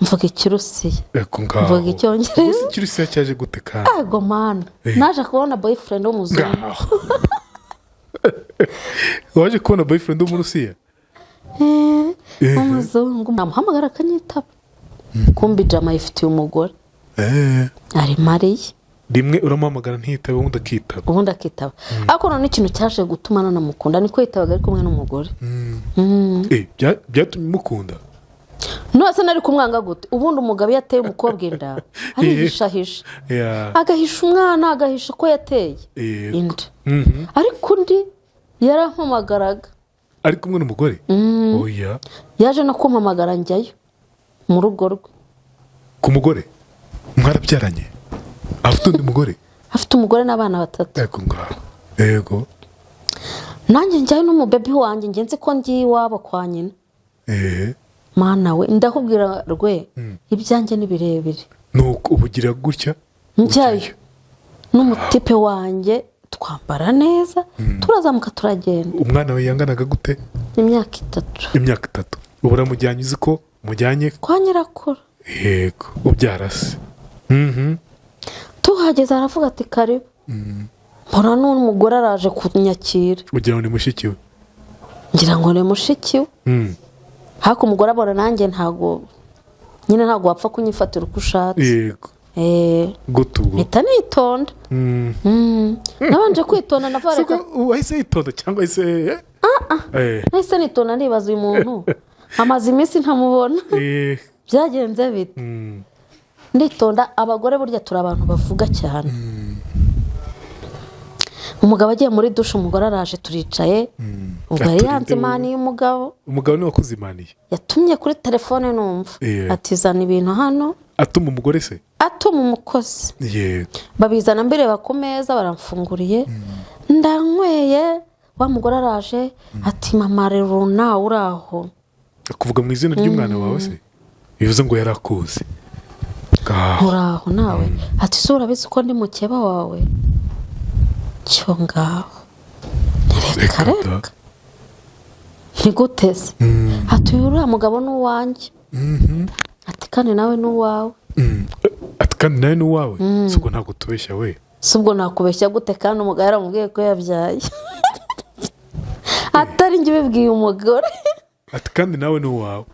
mvuga ikirusiya eko ngaho mvuga icyongereza uzi ikirusiya cyaje gute kandi ego mana naje kubona boyfriend w'umuzungu waje kubona boyfriend w'umurusiya umuzungu namuhamagara akanyitaba kumbi jama ifitiye umugore ari mariye rimwe uramuhamagara ntiyitabe ubundi akitaba ariko none ikintu cyaje gutuma nanamukunda niko yitabaga ari kumwe n'umugore byatumye mukunda nose nari kumwanga gute ubundi umugabo yateye umukobwa inda arihishahisha agahisha umwana agahisha ko yateye inda ariko undi yarampamagaraga ari kumwe n'umugore oya yaje no kumpamagara njyayo mu rugo rwe ku mugore mwarabyaranye afite undi mugore afite umugore n'abana 3 eko ngaho yego nanjye njyayo n'umubebi wanjye ngenze ko ngiye iwabo kwa nyina mana we ndakubwira rwe ibyanjye ni birebire nuko ubugira gutya njyayo n'umutipe wanjye twambara neza turazamuka turagenda umwana we yanganaga gute imyaka 3 ubu uramujyanye uzi ko mujyanye kwa nyirakuru yego ubyarase tuhageze aravuga ati karibu mbona n'umugore araje kunyakira ugira ngo ni mushiki we ngira ngo ni mushiki we hako umugore abona nanjye ntago wapfa kunyifatira uko ushatse yego gutugo mpita nitonda nabanje kwitonda navareka wahise yitonda cyangwa ise nahise nitonda nibaza uyu muntu amaze iminsi ntamubona byagenze bite nditonda abagore burya turi abantu bavuga cyane umugabo agiye muri dushe umugore araje turicaye ubwo yari yanzimaniye umugabo niwe wakuzimaniye yatumye kuri telefone numva atizana ibintu hano atuma umugore se atuma umukozi yego babizana mbireba ku meza baramfunguriye ndanyweye wa mugore araje ati mama Runa uraho kuvuga mu izina ry'umwana wawe se bivuze ngo yarakuze uraho nawe ati so urabizi ko ndi mukeba wawe cyo ngaho reka ntiguteze ati uriya mugabo n'uwanjye ati kandi nawe n'uwawe ati kandi nawe n'uwawe si ubwo ntabwo tubeshya we si ubwo nakubeshya gute kandi umugabo yaramubwiye ko yabyaye atari njye ubibwiye umugore ati kandi nawe n'uwawe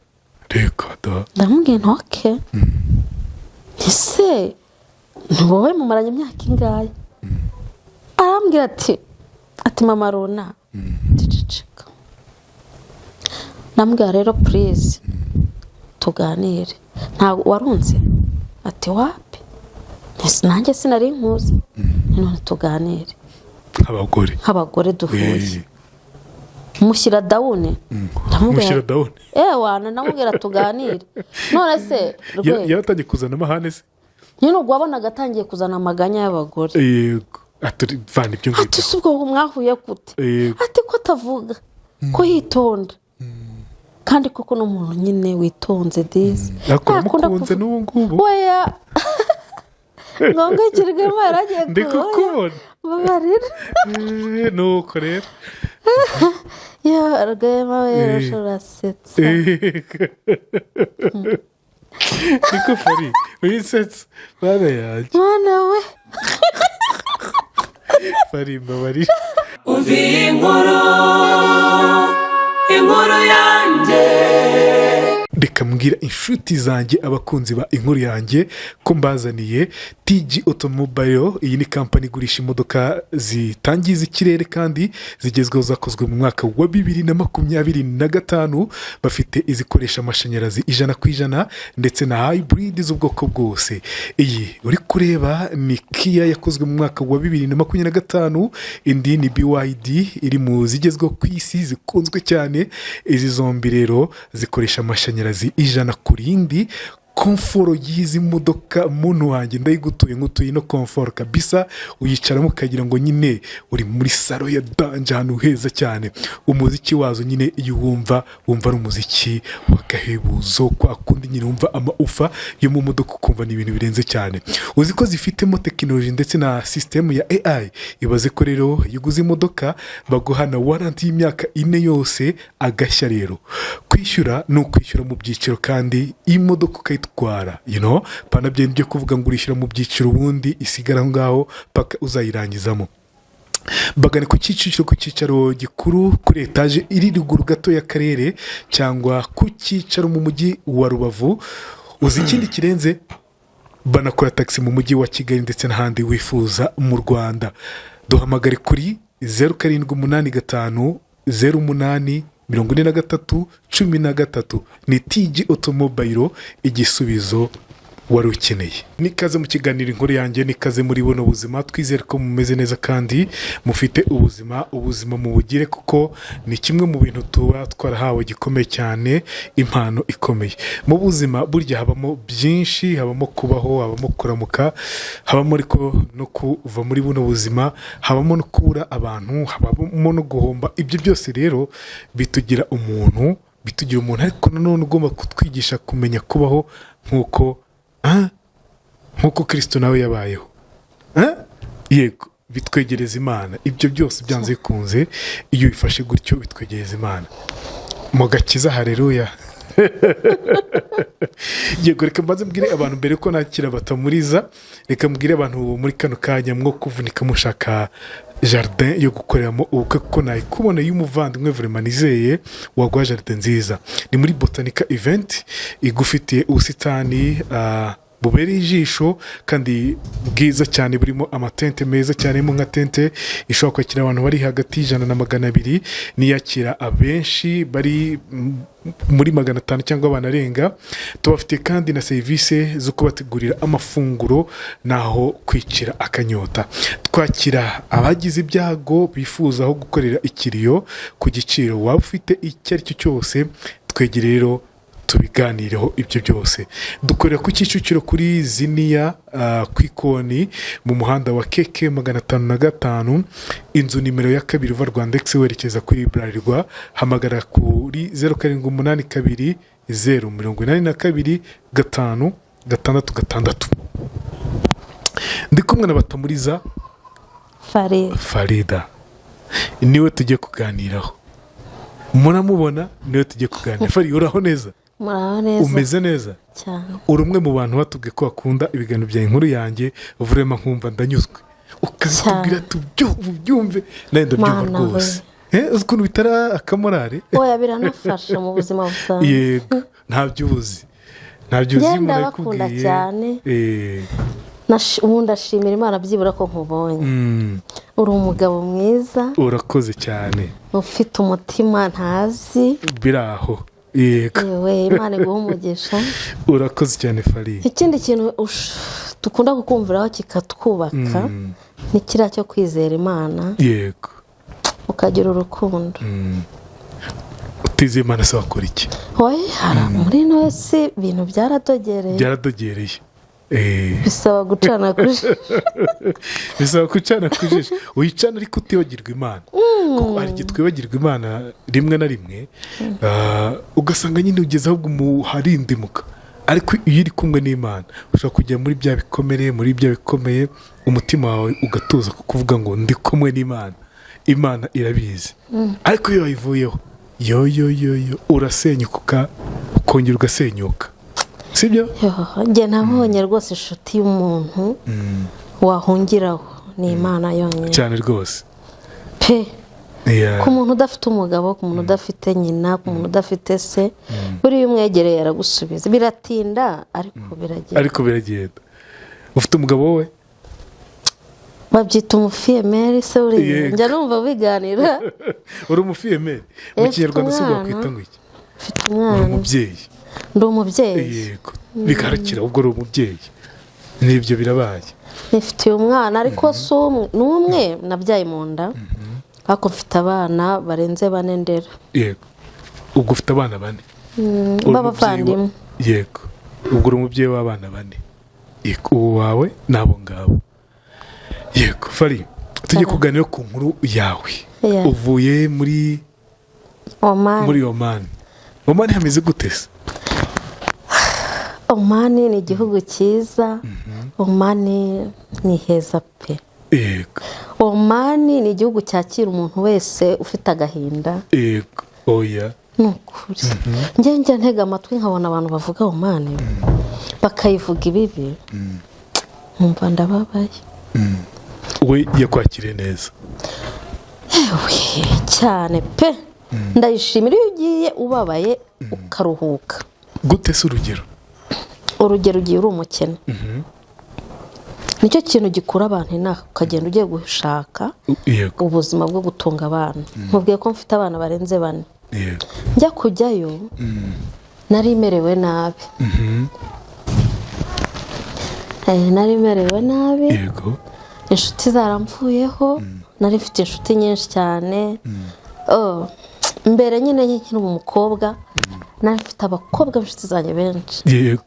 reka da ndamubwiye ntoke ese ni wowe mumaranye imyaka ingahe arambwira ati mama Runa ceceka namubwira rero please tuganire ntabwo warunze ati wapi nanjye sinari nkuzi none tuganire nk'abagore duhuye mushyira dawune mushyira dawune wana namubwira tuganire none se yaratangiye kuzana amahane se nyine ubwo wabonaga atangiye kuzana amaganya y'abagore yego vana ibyo ngibyo ati si ubwo mwahuye gute ati ko atavuga ko yitonda kandi koko n'umuntu nyine witonze disi mukunze n'ubu ngubu weya ngombwa ikirwema yaragiye ndi kukubona babarira nuko rero rwema we urasetse niko fari wisetse bana yanjye mwana we fari mbabarira uviye inkuru yanjye reka mbwira inshuti zanjye abakunzi ba inkuru yanjye ko mbazaniye TG Automobile. Iyi ni kampani igurisha imodoka zitangiza ikirere kandi zigezweho zakozwe mu mwaka wa 2025. Bafite izikoresha amashanyarazi 100% ndetse na hybrid z'ubwoko bwose. Iyi uri kureba ni Kia yakozwe mu mwaka wa 2025, indi ni BYD iri mu zigezweho ku isi zikunzwe cyane. Izi zombi rero zikoresha amashanyarazi 100%. Komforo y'izi modoka muntu wanjye ndayigutuye ngutuye no komforo kabisa, uyicaramo ukagira ngo nyine uri muri salo ya danje ahantu heza cyane. Umuziki wazo nyine iyo wumva ari umuziki w'agahebuzo, kwa kundi nyine wumva amaufa yo mu modoka ukumva ni ibintu birenze cyane. Uzi ko zifitemo tekinoloji ndetse na system ya AI. Ibaze ko rero yuguze imodoka baguha na warranty y'imyaka 4 yose agashya. Rero kwishyura no kwishyura mu byiciro kandi imodoka kuyitwara pana byo kuvuga ngo urishyira mu byiciro ubundi isigara aho ngaho paka uzayirangizamo. Bagane ku Kicukiro ku cyicaro gikuru kuri etaje iri ruguru gato y'akarere cyangwa ku cyicaro mu mujyi wa Rubavu. Uzi ikindi kirenze, banakora taxi mu mujyi wa Kigali ndetse n'ahandi wifuza mu Rwanda. Duhamagare kuri 0785 08 43 13. Ni TG Automobile, igisubizo wari ukeneye. Nikaze mu kiganiro inkuru yanjye, nikaze muri buno buzima. Twizere ko mumeze neza kandi mufite ubuzima mu bugire, kuko ni kimwe mu bintu tuba twarahawe gikomeye cyane, impano ikomeye mu buzima. Burya habamo byinshi, habamo kubaho, habamo kuramuka, habamo ariko no kuva muri buno buzima, habamo no kubura abantu, habamo no guhomba. Ibyo byose rero bitugira umuntu ariko nanone ugomba kutwigisha kumenya kubaho nk'uko Kristo nawe yabayeho. Yego, bitwegereza Imana. Ibyo byose byanze bikunze, iyo bifashe gutyo bitwegereza Imana. Mu gakiza, haleluya. Yego, reka mbanze mbwire abantu mbere ko nakira batamuriza, reka mbwire abantu muri kano kanya mwo kuvunika mushaka jardin yo gukoreramo ubukwe, kuko nayikubona y'umuvandimwe vraiment nizeye wagwa jardin nziza. Ni muri Botanica Event, igufitiye ubusitani bubereye ijisho kandi bwiza cyane, burimo amatente meza cyane, mu nka tente ishobora kwakira abantu bari hagati y'ijana na 200, niyakira abenshi bari muri 500 cyangwa banarenga. Tubafite kandi na serivisi zo kubategurira amafunguro naho kwicira akanyota. Twakira abagize ibyago bifuza aho gukorera ikiriyo ku giciro waba ufite icyo ari cyo cyose. Twegere rero tubiganireho ibyo byose. Dukorera ku Kicukiro kuri Ziniya ku ikoni mu muhanda wa KK 505, inzu nimero ya 2 uva Rwandex werekeza kuri Bralirwa. Hamagara kuri 0782 082 5 666. Ndi kumwe na batamuriza Farida, niwe tugiye kuganiraho. Muramubona, niwe tugiye kuganira. Fari, uraho neza? Umeze neza cyane. Uri umwe mu bantu batubwiye ko bakunda ibiganiro bya inkuru yanjye, vraiment nkumva ndanyuzwe. Ukatubwira tubyumve, nawe ndabyumva rwose. Uzi ukuntu bitara akamorare? Oya, biranafasha mu buzima busanzwe. Yego, ntabyo uzi umuntu ayikubwiye cyane. Ubu ndashimira Imana byibura ko nkubonye. Uri umugabo mwiza, urakoze cyane, ufite umutima ntazi biraho. Yego, Imana iguha umugisha. Urakoze cyane Fari. Ikindi kintu dukunda kukumviraho kikatwubaka ni kiriya cyo kwizera Imana. Yego, ukagira urukundo. Utizeye Imana se wakora iki? Muri ino si ibintu byaradogereye. Bisaba gucana kujisho. Uyicana ariko utibagirwa Imana, kuko hari igihe twibagirwa Imana rimwe na rimwe, ugasanga nyine ugeze ahubwo muharindimuka. Ariko iyo uri kumwe n'Imana ushobora kujya muri bya bikomere, muri bya bikomeye, umutima wawe ugatuza kukuvuga ngo ndi kumwe n'Imana. Imana irabizi. Ariko iyo wayivuyeho urasenyuka, ukongera ugasenyuka. Sibyo? Njye nabonye rwose inshuti y'umuntu wahungiraho ni Imana yonyine cyane rwose pe. Ku muntu udafite umugabo, ku muntu udafite nyina, ku muntu udafite se, buri umwegereye aragusubiza. Biratinda ariko biragenda. Ufite umugabo wowe? Babyita umufiyemeri se. Uriya njya numva biganira. Uri umufiyemeri mu Kinyarwanda se wakwita ngo iki? Ufite umwana. Umubyeyi. Ndi umubyeyi. Yego, bikarakira ubwo uri umubyeyi. Nibyo birabaye. Nifitiye umwana ariko si n'umwe nabyaye mu nda. Ariko mfite abana barenze 4 ndera. Yego, ubwo ufite abana 4? B'abavandimwe. Yego, ubwo uri umubyeyi w'abana 4. Yego, uwawe nabo ngabo. Yego Fari, tujye kuganira ku nkuru yawe. Uvuye muri Oman. Oman hameze gute se? Oman ni igihugu cyiza. Oman ni heza pe. Yego. Oman ni igihugu cyakira umuntu wese ufite agahinda. Yego, oya. nukuri njye ntega amatwi nkabona abantu bavuga umane bakayivuga ibibi nkumva ndababaye we yakwakiriye neza cyane pe ndayishimira iyo ugiye ubabaye ukaruhuka gute se urugero ugiye uri umukene nicyo kintu gikura abantu inaha ukagenda ugiye gushaka ubuzima bwo gutunga abana nkubwiye ko mfite abana barenze 4 njya kujyayo nari merewe nabi nari merewe nabi yego inshuti zaramvuyeho nari mfite inshuti nyinshi cyane mbere nyine nkiri umukobwa nari mfite abakobwa b'inshuti zanjye benshi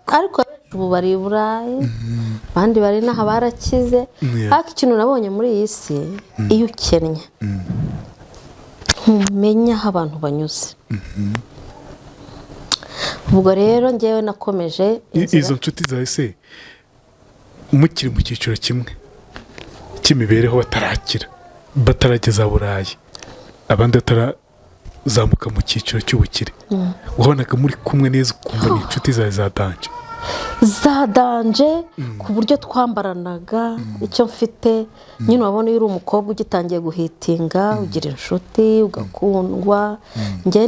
ariko ubu bari i Burayi abandi bari n'aha barakize ariko ikintu nabonye muri iyi si iyo ukennye ntumenya aho abantu banyuze ubwo rero njyewe nakomeje izo nshuti zawe se mukiri mu cyiciro kimwe cy'imibereho batarageza Burayi abandi batarazamuka mu cyiciro cy'ubukire wabonaga muri kumwe neza ukumva ni inshuti zawe zadanje ku buryo twambaranaga icyo mfite nyine wabona iyo uri umukobwa ugitangiye guhitinga ugira inshuti ugakundwa njye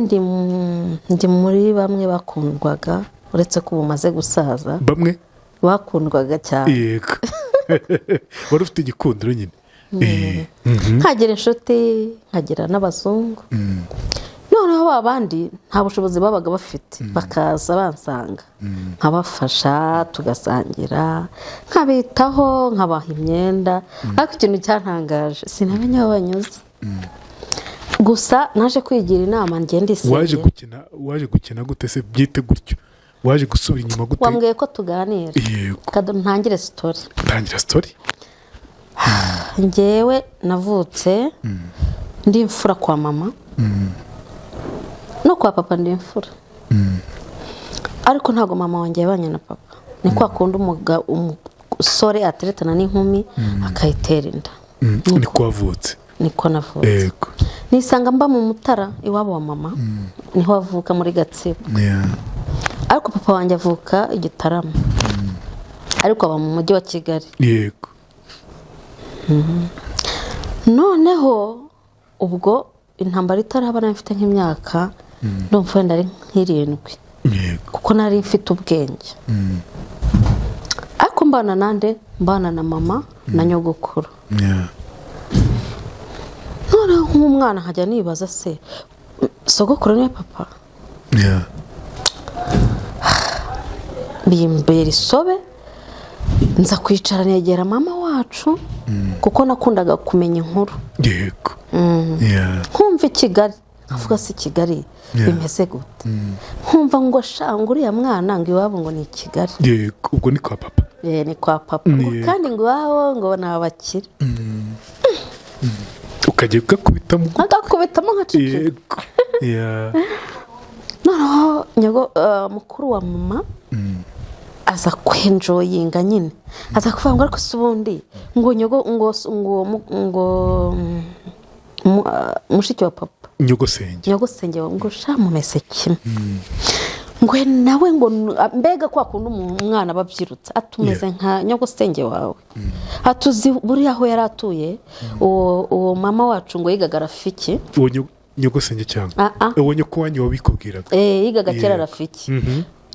ndi muri bamwe bakundwaga uretse ko umaze gusaza bamwe bakundwaga cyane yego wari ufite igikundiro nyine nkagira inshuti nkagira n'abazungu noneho abandi nta bushobozi babaga bafite bakaza bansanga nkabafasha tugasangira nkabitaho nkabaha imyenda ariko ikintu cyantangaje sinamenye aho banyuze gusa naje kwigira inama ngende isi waje gukina gute se byite gutyo waje gusubira inyuma gute wambwiye ko tuganira ntangire story njyewe navutse ndi imfura kwa mama no kwa papa ndi imfura ariko ntago mama wanjye yabanye na papa ni kwa kundi umusore ateretana n'inkumi akayitera inda niko wavutse niko navutse nisanga mba mu Mutara iwabo wa mama niho avuka muri Gatsibo ariko papa wanjye avuka i Gitarama ariko aba mu mujyi wa Kigali yego noneho ubwo intambara itaraba nari mfite nk'imyaka ndumva wenda ari nk'7 kuko nari mfite ubwenge ariko mbana na mama na nyogokuru noneho nk'umwana nkajya nibaza se sogokuru niwe papa bimbera isobe nza kwicara negera mama wacu kuko nakundaga kumenya inkuru yego nkumva i Kigali avuga se Kigali bimeze gute nkumva ngo shanga uriya mwana ngo iwabo ngo ni i Kigali yego ubwo ni kwa papa ni kwa papa kandi ngo iwabo ngo ni abakire ukajya ugakubitamo nkaceceka noneho mukuru wa mama aza kwenjoyinga nyine aza kuvuga ngo ariko se ubundi ngo mushiki wa papa nyogosenge ngo shamumese kimwe ngo nawe ngo mbega kwa kundi umwana babyirutse atumeze nka nyogosenge wawe atuzi buri aho yari atuye uwo mama wacu ngo yigaga Rafiki uwo nyogosenge cyangwa uwo nyoko wanyu wabikubwiraga yigaga kera Rafiki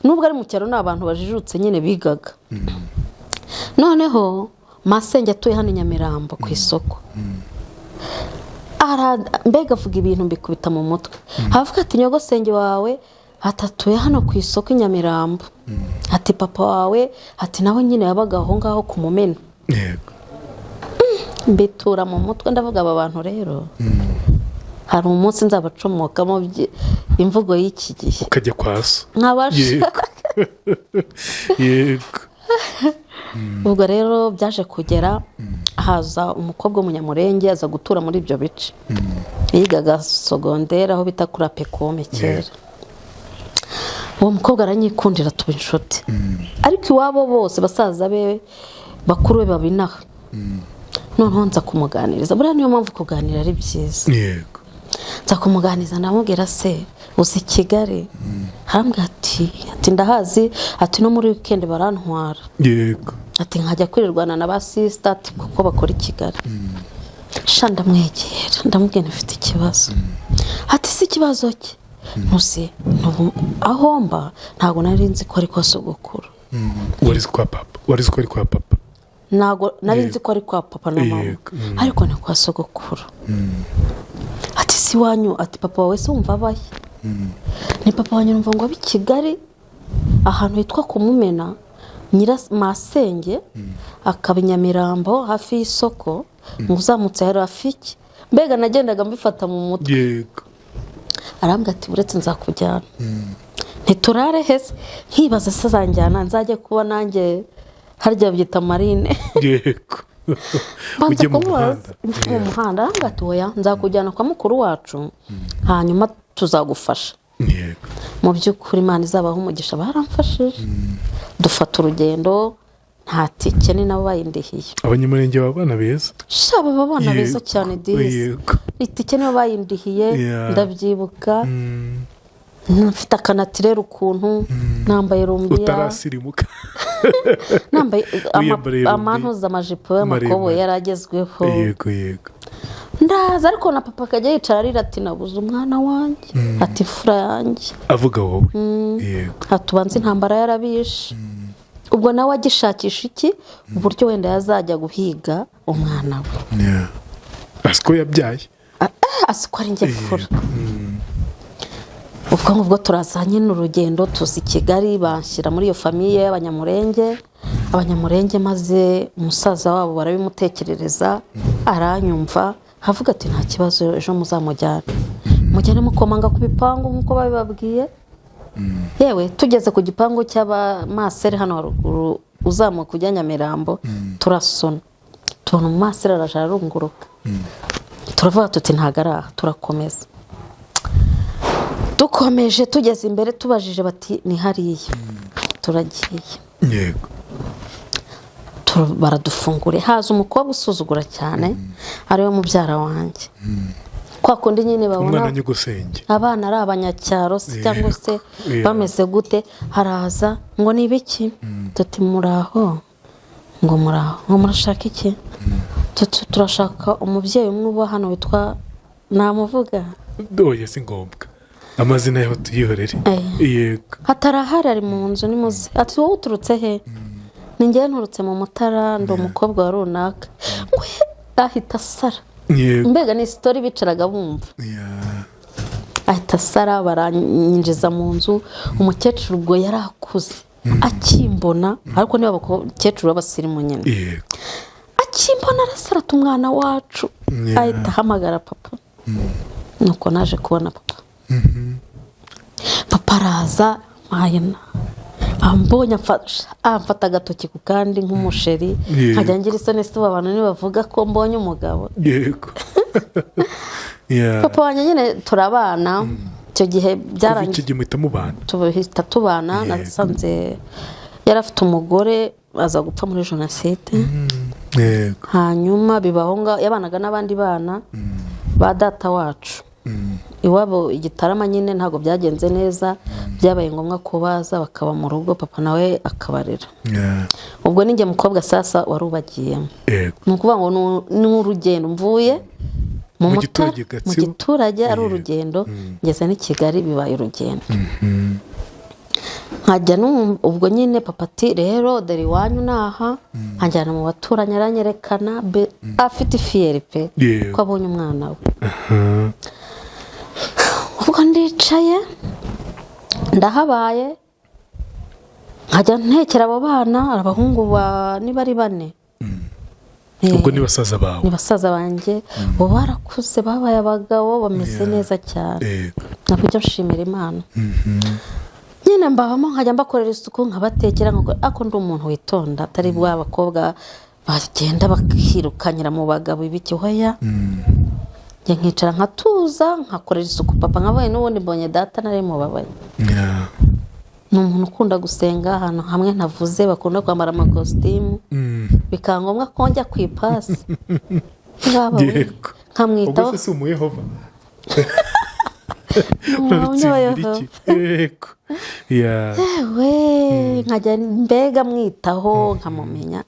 nubwo ari mu cyaro n'abantu bajijutse nyine bigaga noneho masenge atuye hano Nyamirambo ku isoko mbega avuga ibintu mbikubita mu mutwe havuga ati nyogosenge wawe atatuye hano ku isoko Nyamirambo ati papa wawe ati nawe nyine yabaga aho ngaho ku Mumena yego mbitura mu mutwe ndavuga aba bantu rero hari umunsi nzabacomokamo imvugo y'iki gihe ukajya kwa so nkabasha yego ubwo rero byaje kugera haza umukobwa w'umunyamurenge aza gutura muri ibyo bice yigaga sogondera aho bita kuri Apekome kera uwo mukobwa aranyikundira tuba inshuti ariko iwabo bose basaza be bakuru be babinaha noneho nza kumuganiriza buriya niyo mpamvu kuganira ari byiza yego nza kumuganiza ndamubwira se uzi Kigali hambwa ati ndahazi ati no muri weekend barantwara yego ati nkajya kwirirwana na ba sister ati kuko bakora i Kigali shanda mwegera ndamubwira mfite ikibazo ati si ikibazo cye ntuzi aho mba ntago nari nzi ko ari kwa sogokuru warizi ko ari kwa papa ntago nari nzi ko ari kwa papa na mama ariko ni kwa sogokuru ati si wanyu ati papa wawe se wumva abaye ni papa wanyu numva ngo abi Kigali ahantu hitwa Kumumena Masenge akaba Nyamirambo hafi y'isoko nguzamutse hari afiki mbega nagendaga mbifata mu mutwe yego arambwa ati uretse nzakujyana ntiturare hese nkibaza se zanjyana nzajye kuba nanjye harya byita marine yego ujye mu muhanda arambwa ati oya nzakujyana kwa mukuru wacu hanyuma tuzagufasha yego mu by'ukuri Imana izabaho umugisha baramfashije dufata urugendo nta tike ni nabo bayindihiye abanyamurenge babana beza shaba babana beza cyane dizi itike nibo bayindihiye ndabyibuka mfite akanatirera ukuntu nambaye rumbiya utarasirimuka nambaye amantuza amajipo y'amakobo yaragezweho yego ndaza ariko na papa akajya yicara arira ati nabuze umwana wanjye ati fura yanjye avuga wowe yego atubanze intambara yarabishe ubwo nawe agishakisha iki uburyo wenda yazajya guhiga umwana we asiko yabyaye asiko ari njye fura ubwo ngubwo turazanye n'urugendo tuzi Kigali banshyira muri iyo famiye y'abanyamurenge maze umusaza wabo barabimutekerereza aranyumva havuga ati nta kibazo ejo muzamujyana mujyane mukomanga ku bipangu nk'uko babibabwiye yewe tugeze ku gipangu cy'abamasere hano haruguru uzamuka ujya Nyamirambo turasona tubona umumasere araje arunguruka turavuga tuti ntago ari aha turakomeza dukomeje tugeze imbere tubajije bati ni hariya turagiye yego baradufungure haza umukobwa usuzugura cyane ariwe mubyara wanjye kwa kundi nyine babona abana ari abanyacyaro cyangwa se bameze gute haraza ngo ni ibiki tuti muraho ngo murashaka iki turashaka umubyeyi umwe uba hano witwa namuvuga oya si ngombwa amazina yaho tuyihorere yego hatarahari ari mu nzu nimuze ati wowe uturutse he ninjye nturutse mu Mutara ndi umukobwa wa runaka ngo ahita sara mbega ni story bicaraga bumva ahita sara baranyinjiza mu nzu umukecuru ubwo yarakuze akimbona ariko niba abakecuru b'abasirimu nyine akimbona arasara umwana wacu ahita ahamagara papa nuko naje kubona papa papa araza mayina ambonye amfata agatoki ku kandi nk'umusheri nkajya ngira isoni se abantu nibavuga ko mbonye umugabo yego papa wanjye nyine turabana icyo gihe byarangiye icyo gihe muhita mubana tuhita tubana nasanze yari afite umugore aza gupfa muri jenoside hanyuma bibaho ngo yabanaga n'abandi bana ba data wacu iwabo Igitarama nyine ntago byagenze neza byabaye ngombwa ko baza bakaba mu rugo papa nawe akabarera ubwo ninjye mukobwa sasa warubagiyemo ni ukuvuga ngo ni urugendo mvuye mu giturage ari urugendo ngeze n'i Kigali bibaye urugendo nkajya ubwo nyine papa ati rero dore iwanyu naha nkajyana mu baturanyi aranyerekana afite ifiyeri pe ko abonye umwana we ubwo ndicaye ndahabaye nkajya ntekera abo bana abahungu niba ari 4 ubwo ni basaza bawe ni basaza banjye bo barakuze babaye abagabo bameze neza cyane nakujya nshimira Imana nyine mbabamo nkajya mbakorera isuku nkabatekera ako ndi umuntu witonda atari bwa bakobwa bagenda bakirukanyira mu bagabo ibiki hoya nkicara nkatuza nkakorera isuku papa nkabaye n'ubundi mbonye data nari mubabaye ni umuntu ukunda gusenga ahantu hamwe ntavuze bakunda kwambara amakositimu bikaba ngombwa ko njya ku ipasi nkamwitaho ubwo se si umuyehova urabitsindira iki yego yewe nkajya mbega mwitaho nkamumenya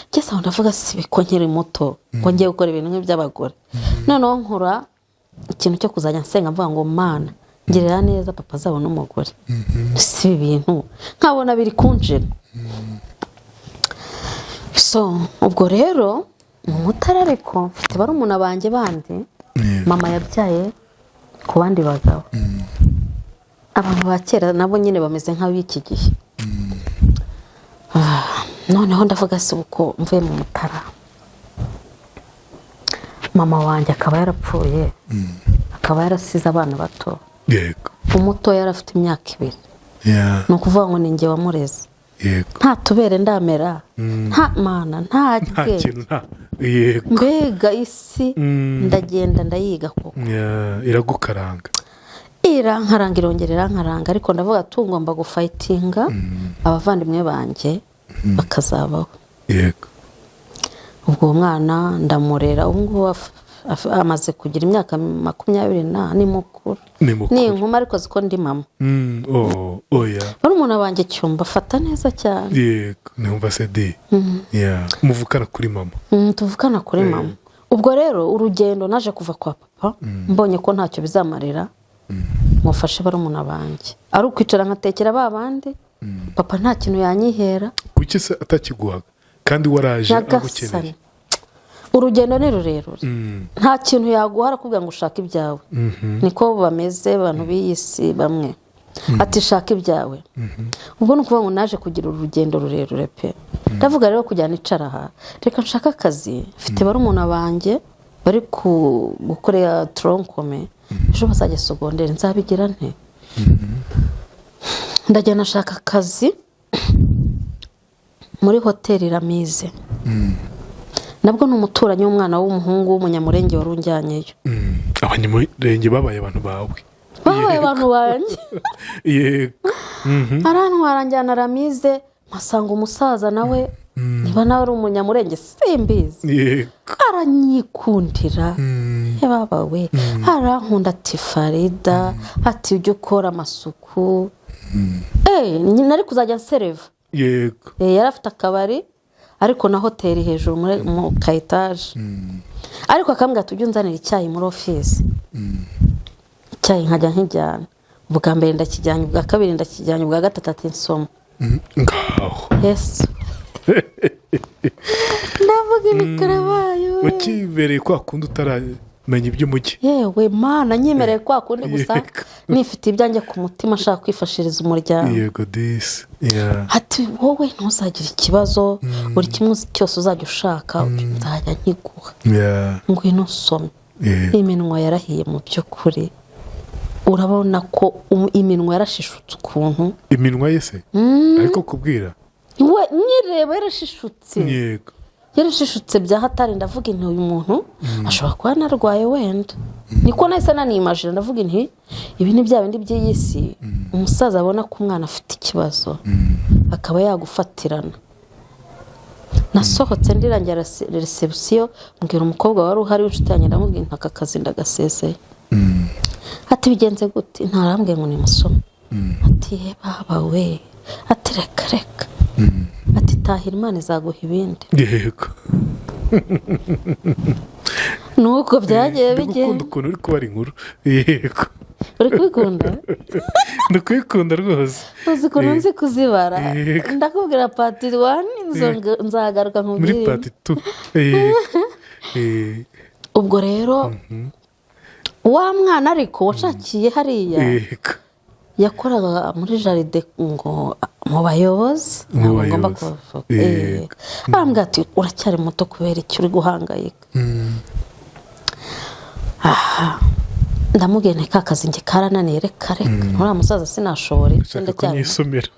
ngeze aho ndavuga si ko nkiri muto ko ngiye gukora ibintu nk'iby'abagore noneho nkura ikintu cyo kuzajya nsenga mvuga ngo Mana ngirira neza papa azabona umugore si ibintu nkabona biri kunjira so ubwo rero mu Mutara ariko mfite barumuna banjye bandi mama yabyaye ku bandi bagabo abantu ba kera nabo nyine bameze nk'ab'iki gihe noneho ndavuga si uko mvuye mu Mutara mama wanjye akaba yarapfuye akaba yarasize abana bato yego umuto yari afite imyaka 2 ni ukuvuga ngo ni njye wamureze nta tubere ndamera nta mana nta kintu mbega isi ndagenda ndayiga koko iragukaranga irankaranga irongera irankaranga ariko ndavuga ngomba gufayitinga abavandimwe banjye bakazabaho yego ubwo umwana ndamurera ubu ngubu amaze kugira imyaka 20 ni mukuru ni inkuma ariko ziko ndi mama barumuna banjye cyumba afata neza cyane yego numva sedi muvukana kuri mama tuvukana kuri mama ubwo rero urugendo naje kuva kwa papa mbonye ko ntacyo bizamarira mufashe barumuna banjye ari ukwicara nkatekera babandi papa nta kintu yanyihera kuki se atakiguhaga kandi waraje agukeneye urugendo ni rurerure nta kintu yaguhara kugira ngo ushake ibyawe niko bameze abantu b'iyisi bamwe ati shaka ibyawe ubwo ni ukuvuga ngo naje kugira urugendo rurerure pe ndavuga rero kujyana icara aha reka nshaka akazi mfite barumuna banjye bari gukorera tronkome ejo bazajya sogondera nzabigira nte ndajya nashaka akazi muri hoteli Ramize nabwo ni umuturanyi w'umwana w'umuhungu w'umunyamurenge wari unjyanyeyo abanyamurenge babaye abantu bawe babaye abantu banjye yego arantwara njyana Ramize mpasanga umusaza nawe niba nawe ari umunyamurenge simbizi aranyikundira yababawe arankunda ati Farida ati ujye ukora amasuku nari kuzajya nsereva yego yari afite akabari ariko na hoteli hejuru mu kayitaje ariko akambwira tujye unzanira icyayi muri ofisi icyayi nkajya nkijyana ubwa mbere ndakijyanye ubwa kabiri ndakijyanye ubwa gatatu ati nsoma ngaho yesu ndavuga ibikarabayo ukibereye kwa kundi utaramenya iby'umujyi yewe Mana nyemereye kwa kundi gusa nifite ibyanjye ku mutima ashaka kwifashiriza umuryango yego disi ati wowe ntuzagire ikibazo buri kimwe cyose uzajya ushaka nzajya nkiguha ngwino usome iminwa yarahiye mu by'ukuri urabona ko iminwa yarashishutse ukuntu iminwa yese ariko kubwira we nyireba yarashishutse yego yarashishutse bya hatari ndavuga inti uyu muntu ashobora kuba narwaye wenda niko nahise nanimajina ndavuga inti ibi ni bya bindi by'iyisi umusaza abona ko umwana afite ikibazo akaba yagufatirana nasohotse ndirangira reception mbwira umukobwa wari uhari w'inshuti yanjye ndamubwira aka kazi ndagasezeye ati bigenze gute ntarambwe ngo ni musoma ati baba we ati reka ati tahira Imana izaguha ibindi yego nuko byagiye bigenda ukuntu uri kubara inkuru yego uri kubikunda ndakubikunda rwose uzi ukuntu nzi kuzibara ndakubwira pati 1 nzagaruka nkubwire muri pati 2 ubwo rero wa mwana ariko washakiye hariya yakoraga muri jaride ngo mu bayobozi ntabwo ngomba kuvuga bambwira ati uracyari muto kubera icyo uri guhangayika ndamubwiye ka kazi njye karananiye reka nturiya musaza sinashobore kunyisomera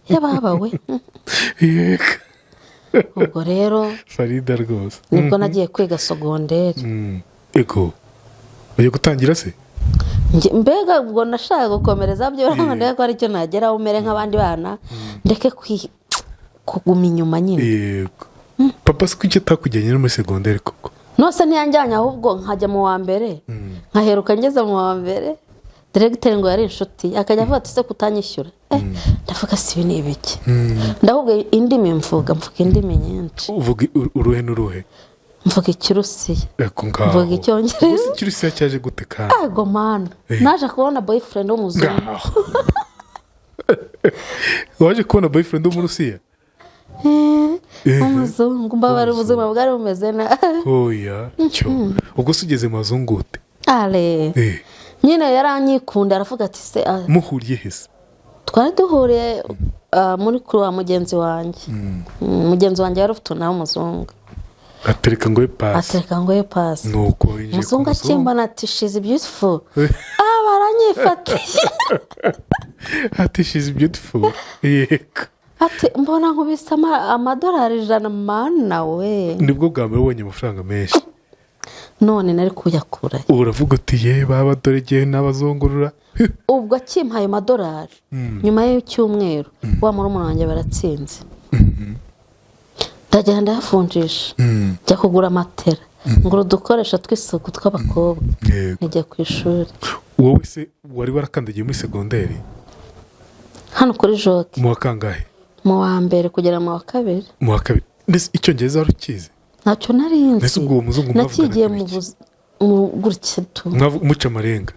yababawe ubwo rero Farida rwose nibwo nagiye kwiga sogonderi ego ugiye gutangira se mbega ubwo nashaka gukomereza byo urabona ko ari cyo nageraho umere nk'abandi bana ndeke kuguma inyuma nyine yego papa se kuki atakujyanye no muri segonderi koko nose ntiyanjyanye ahubwo nkajya mu wa mbere nkaheruka ngeze mu wa mbere diregiteri ngo yari inshuti akajya avuga ati se kutanyishyura ndavuga si ibi ni ibiki ndavuga indimi mvuga indimi nyinshi uvuga uruhe n'uruhe mvuga ikirusiya mvuga icyongereza ikirusiya cyaje gute kandi ego mana naje kubona boyfriend w'umuzungu waje kubona boyfriend w'umurusiya umuzungu mbabara ubuzima bwari bumeze nabi oya cyo ubwo se ugeze mu bazungu ute ale nyine yaranyikunda aravuga ati se muhuriye hese twari duhuriye muri kuri wa mugenzi wanjye mugenzi wanjye yari ufite nawe umuzungu atereka ngo ye pasi nuko umuzungu akimbana ati she's beautiful baranyifatiye ati she's beautiful yego ati mbona nkubise amadolari 100 mana we nibwo bwa mbere ubonye amafaranga menshi none nari kuyakura uravuga uti ye baba dore gihe n'abazungurura ubwo akimpaye amadolari nyuma y'icyumweru wa murumuna wanjye baratsinze ndagenda yafunjisha njya kugura matera ngo udukoresha tw'isuku tw'abakobwa nijya ku ishuri wowe se wari warakandagiye muri segonderi hano kuri joke mu wa kangahe mu wa mbere kugera mu wa kabiri mbese icyongereza wari ukizi ntacyo nari nzi mbese ubwo uwo muzungu nakigiye mu gutya muca amarenga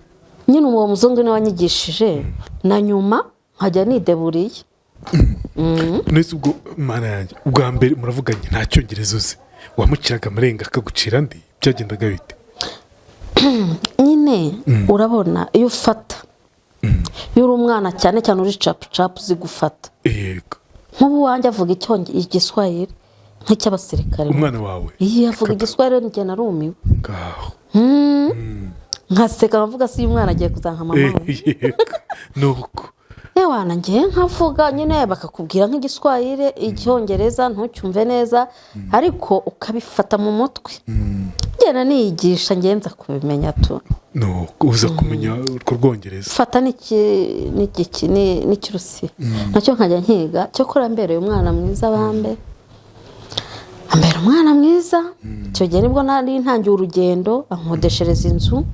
nyine uwo muzungu niwe wanyigishije na nyuma nkajya nideburiye mbese ubwo mana yanjye ubwa mbere muravuganye nta cyongereza uzi wamuciraga amarenga akagucira andi byagendaga bite nyine urabona iyo ufata iyo uri umwana cyane cyane uri capu uzi gufata yego nk'ubu wanjye avuga igiswahili nk'icy'abasirikare umwana wawe iyo avuga igiswahili njye narumiwe ngaho nkaseka nkavuga si uyu mwana agiye kuzanka mama we nuko yewana njye nkavuga nyine bakakubwira nk'igiswahili icyongereza ntucyumve neza ariko ukabifata mu mutwe ngena niyigisha ngenza kubimenya tu nuko uza kumenya urwo rwongereza fata n'ikirusiya nacyo nkajya nkiga cyokora mbereye umwana mwiza bambe ambera umwana mwiza icyo gihe nibwo nari ntangiye urugendo ankodeshereza inzu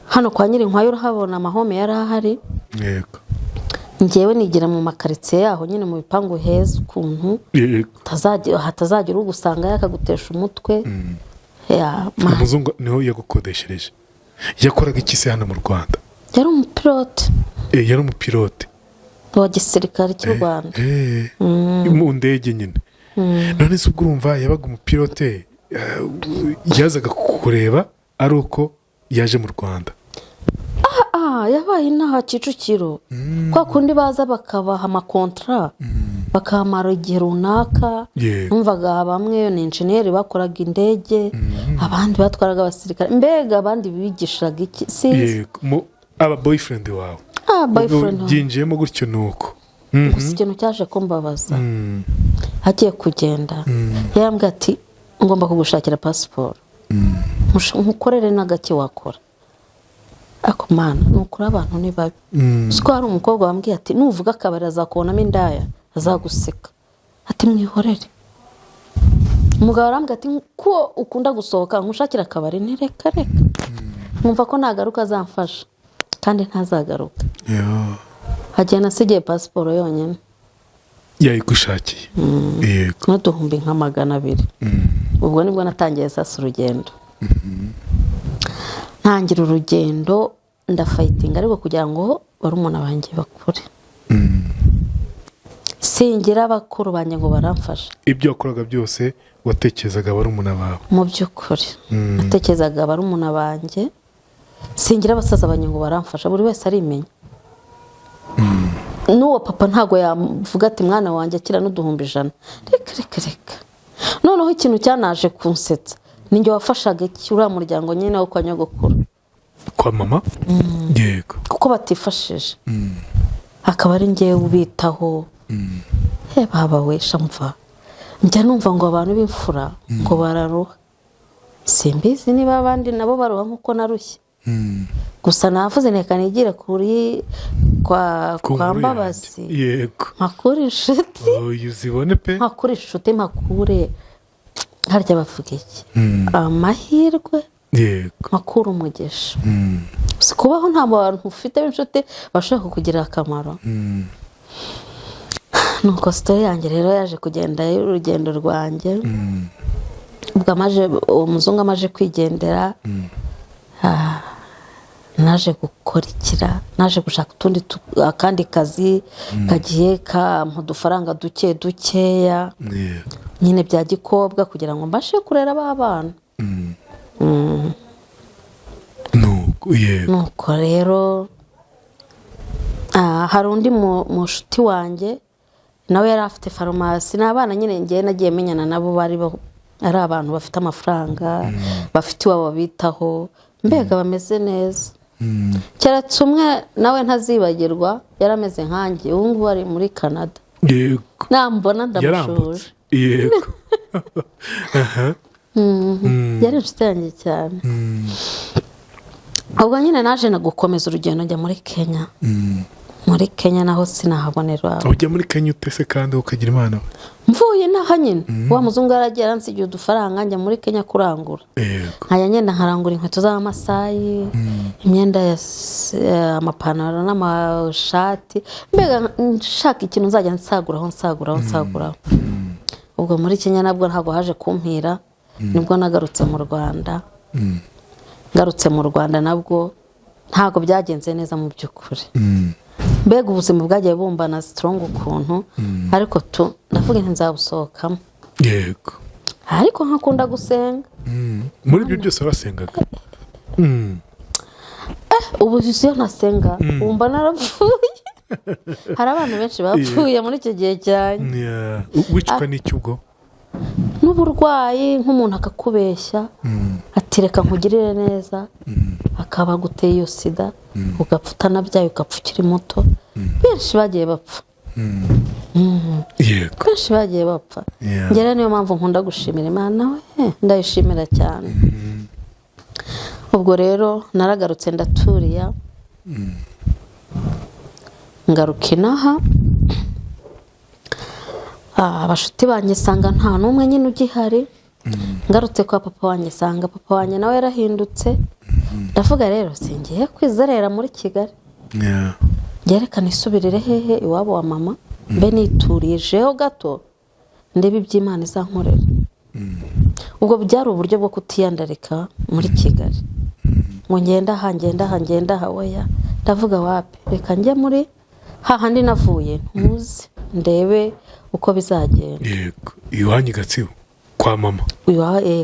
hano kwa Nyirinkwayo urahabona amahome yari ahari yego njyewe nigira mu makaritsiye yaho nyine mu bipangu heza ukuntu hatazagira ugusanga yakagutesha umutwe umuzungu niho yagukodeshereje yakoraga iki se hano mu Rwanda yari umupilote yari umupilote wa gisirikare cy'u Rwanda mu ndege nyine none se ubwo urumva yabaga umupilote yazaga kukureba ari uko yaje mu Rwanda yabaye inaha Kicukiro kwa kundi baza bakabaha amakontra bakamara igihe runaka numvaga bamwe ni enjeniyeri bakoraga indege abandi batwaraga abasirikare mbega abandi bigishaga iki sinzi aba boyfriend wawe byinjiyemo gutyo nuko gusa ikintu cyaje kumbabaza agiye kugenda yarambwira ati ngomba kugushakira pasiporo nkukorere n'agake wakora ako mana nukuri abantu ni babi siko hari umukobwa wambwiye ati nuvuga akabari azakubonamo indaya azaguseka ati mwihorere umugabo arambwira ati ko ukunda gusohoka nkushakira akabari ntireka nkumva ko nagaruka azamfasha kandi ntazagaruka hagenda asigaye pasiporo yonyine yayigushakiye yego n'uduhumbi nka 200 ubwo nibwo natangiye sasa urugendo ntangira urugendo ndafayitinga ariko kugira ngo barumuna banjye bakure singira abakuru banjye ngo baramfashe ibyo wakoraga byose watekerezaga barumuna bawe mu by'ukuri natekerezaga barumuna banjye singira abasaza banjye ngo baramfasha buri wese arimenya n'uwo papa ntago yavuga ati mwana wanjye akira n'uduhumbi 100 reka noneho ikintu cyanaje kunsetsa ninjye wafashaga uriya muryango nyine wo kwa nyogokuru kwa mama yego kuko batifashije akaba ari njyewe ubitaho baba we shamva njya numva ngo abantu b'imfura ngo bararuha simbizi niba abandi nabo baruha nkuko narushye gusa navuze neka nigire kuri kwa Mbabazi yego makuri inshuti uzibone pe makuri inshuti makure harya bavuga iki amahirwe yego makuru umugisha si kubaho nta bantu ufite b'inshuti bashobora kukugirira akamaro nuko sitori yanjye rero yaje kugenda y'urugendo rwanjye ubwo umuzungu amaje kwigendera naje gukurikira naje gushaka akandi kazi kagiye kampa udufaranga dukeya nyine bya gikobwa kugira ngo mbashe kurera ba bana nuko rero hari undi mushuti wanjye nawe yari afite farumasi n'abana nyine ngiye nagiye menyana nabo bari ari abantu bafite amafaranga bafite iwabo bitaho mbega bameze neza keretse umwe nawe ntazibagirwa yarameze nkanjye ubu ngubu ari muri Canada yego nambona ndamushuje yego yari inshuti yanjye cyane ubwo nyine naje gukomeza urugendo njya muri Kenya muri Kenya naho sinahabonera ujya muri Kenya utese kandi ukagira imana mvuye naha nyine wa muzungu yaragiye aransigiye udufaranga njya muri Kenya kurangura nkajya ngenda nkarangura inkweto z'amasayi imyenda amapantaro n'amashati mbega nshaka ikintu nzajya nsaguraho ubwo muri Kenya nabwo ntabwo haje kumpira nibwo nagarutse mu Rwanda ngarutse mu Rwanda nabwo ntabwo byagenze neza mu by'ukuri mbega ubuzima bwagiye bumbana strong ukuntu ariko ndavuga nti nzabusohokamo yego ariko nkakunda gusenga muri ibyo byose wasengaga ubu iyo ntasenga wumva narapfuye hari abantu benshi bapfuye muri icyo gihe cyane wicwa n'iki ubwo n'uburwayi nk'umuntu akakubeshya ati reka nkugirire neza akaba aguteye iyo sida ugapfa utanabyaye ugapfa ukiri muto benshi bagiye bapfa benshi bagiye bapfa ngera niyo mpamvu nkunda gushimira Imana we ndayishimira cyane ubwo rero naragarutse ndaturiya ngaruka inaha abashuti banjye sanga nta n'umwe nyine ugihari ngarutse kwa papa wanjye sanga papa wanjye nawe yarahindutse ndavuga rero singiye kwizerera muri Kigali ngerekana isubirire hehe iwabo wa mama mbe niturijeho gato ndebe iby'Imana izankorera ubwo byari uburyo bwo kutiyandarika muri Kigali ngo ngenda aha weya ndavuga wapi reka njye muri hahandi navuye ntuzi ndebe uko bizagenda yego iwanyu Gatsibo kwa mama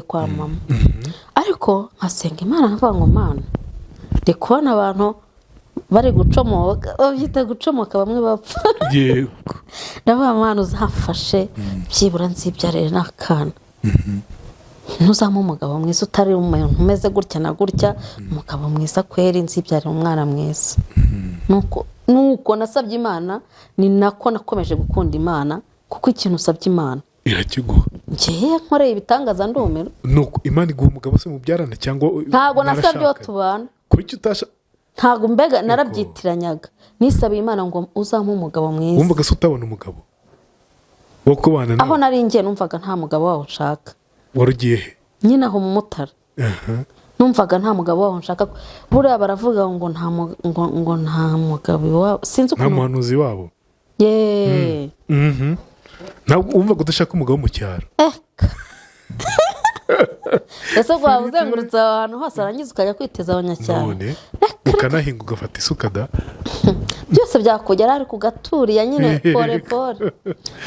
kwa mama ariko nkasenga Imana nkavuga ngo Mana ndi kubona abantu bari gucomoka babyita gucomoka bamwe bapfa yego ndavuga Mana uzafashe byibura nzibyarire n'akana ntuzamo umugabo mwiza utari umuntu umeze gutya na gutya umugabo mwiza kweri nzibyarire umwana mwiza nuko nasabye Imana ni nako nakomeje gukunda Imana kuko ikintu usabye Imana irakiguha ngiye nkoreye ibitangaza ndumira nuko Imana iguha umugabo se mubyarana cyangwa ntago nasabye yo tubana kuki utasha ntago mbega narabyitiranaga nisabiye Imana ngo uzampa umugabo mwiza wumvaga se utabona umugabo wo kubana nawe aho nari ngiye numvaga nta mugabo wawe nshaka warugiye he nyine aho mu Mutara numvaga nta mugabo wawe nshaka buriya baravuga ngo nta mugabo wawe sinzi ukuntu nta muhanuzi wabo ntabwo wumvaga udashaka umugabo mu cyaro ese ngo waba uzengurutse ahantu hose warangiza ukajya kwiteza abanyacyaro none ukanahinga ugafata isuka da byose byakugera ariko ugaturiya nyine pore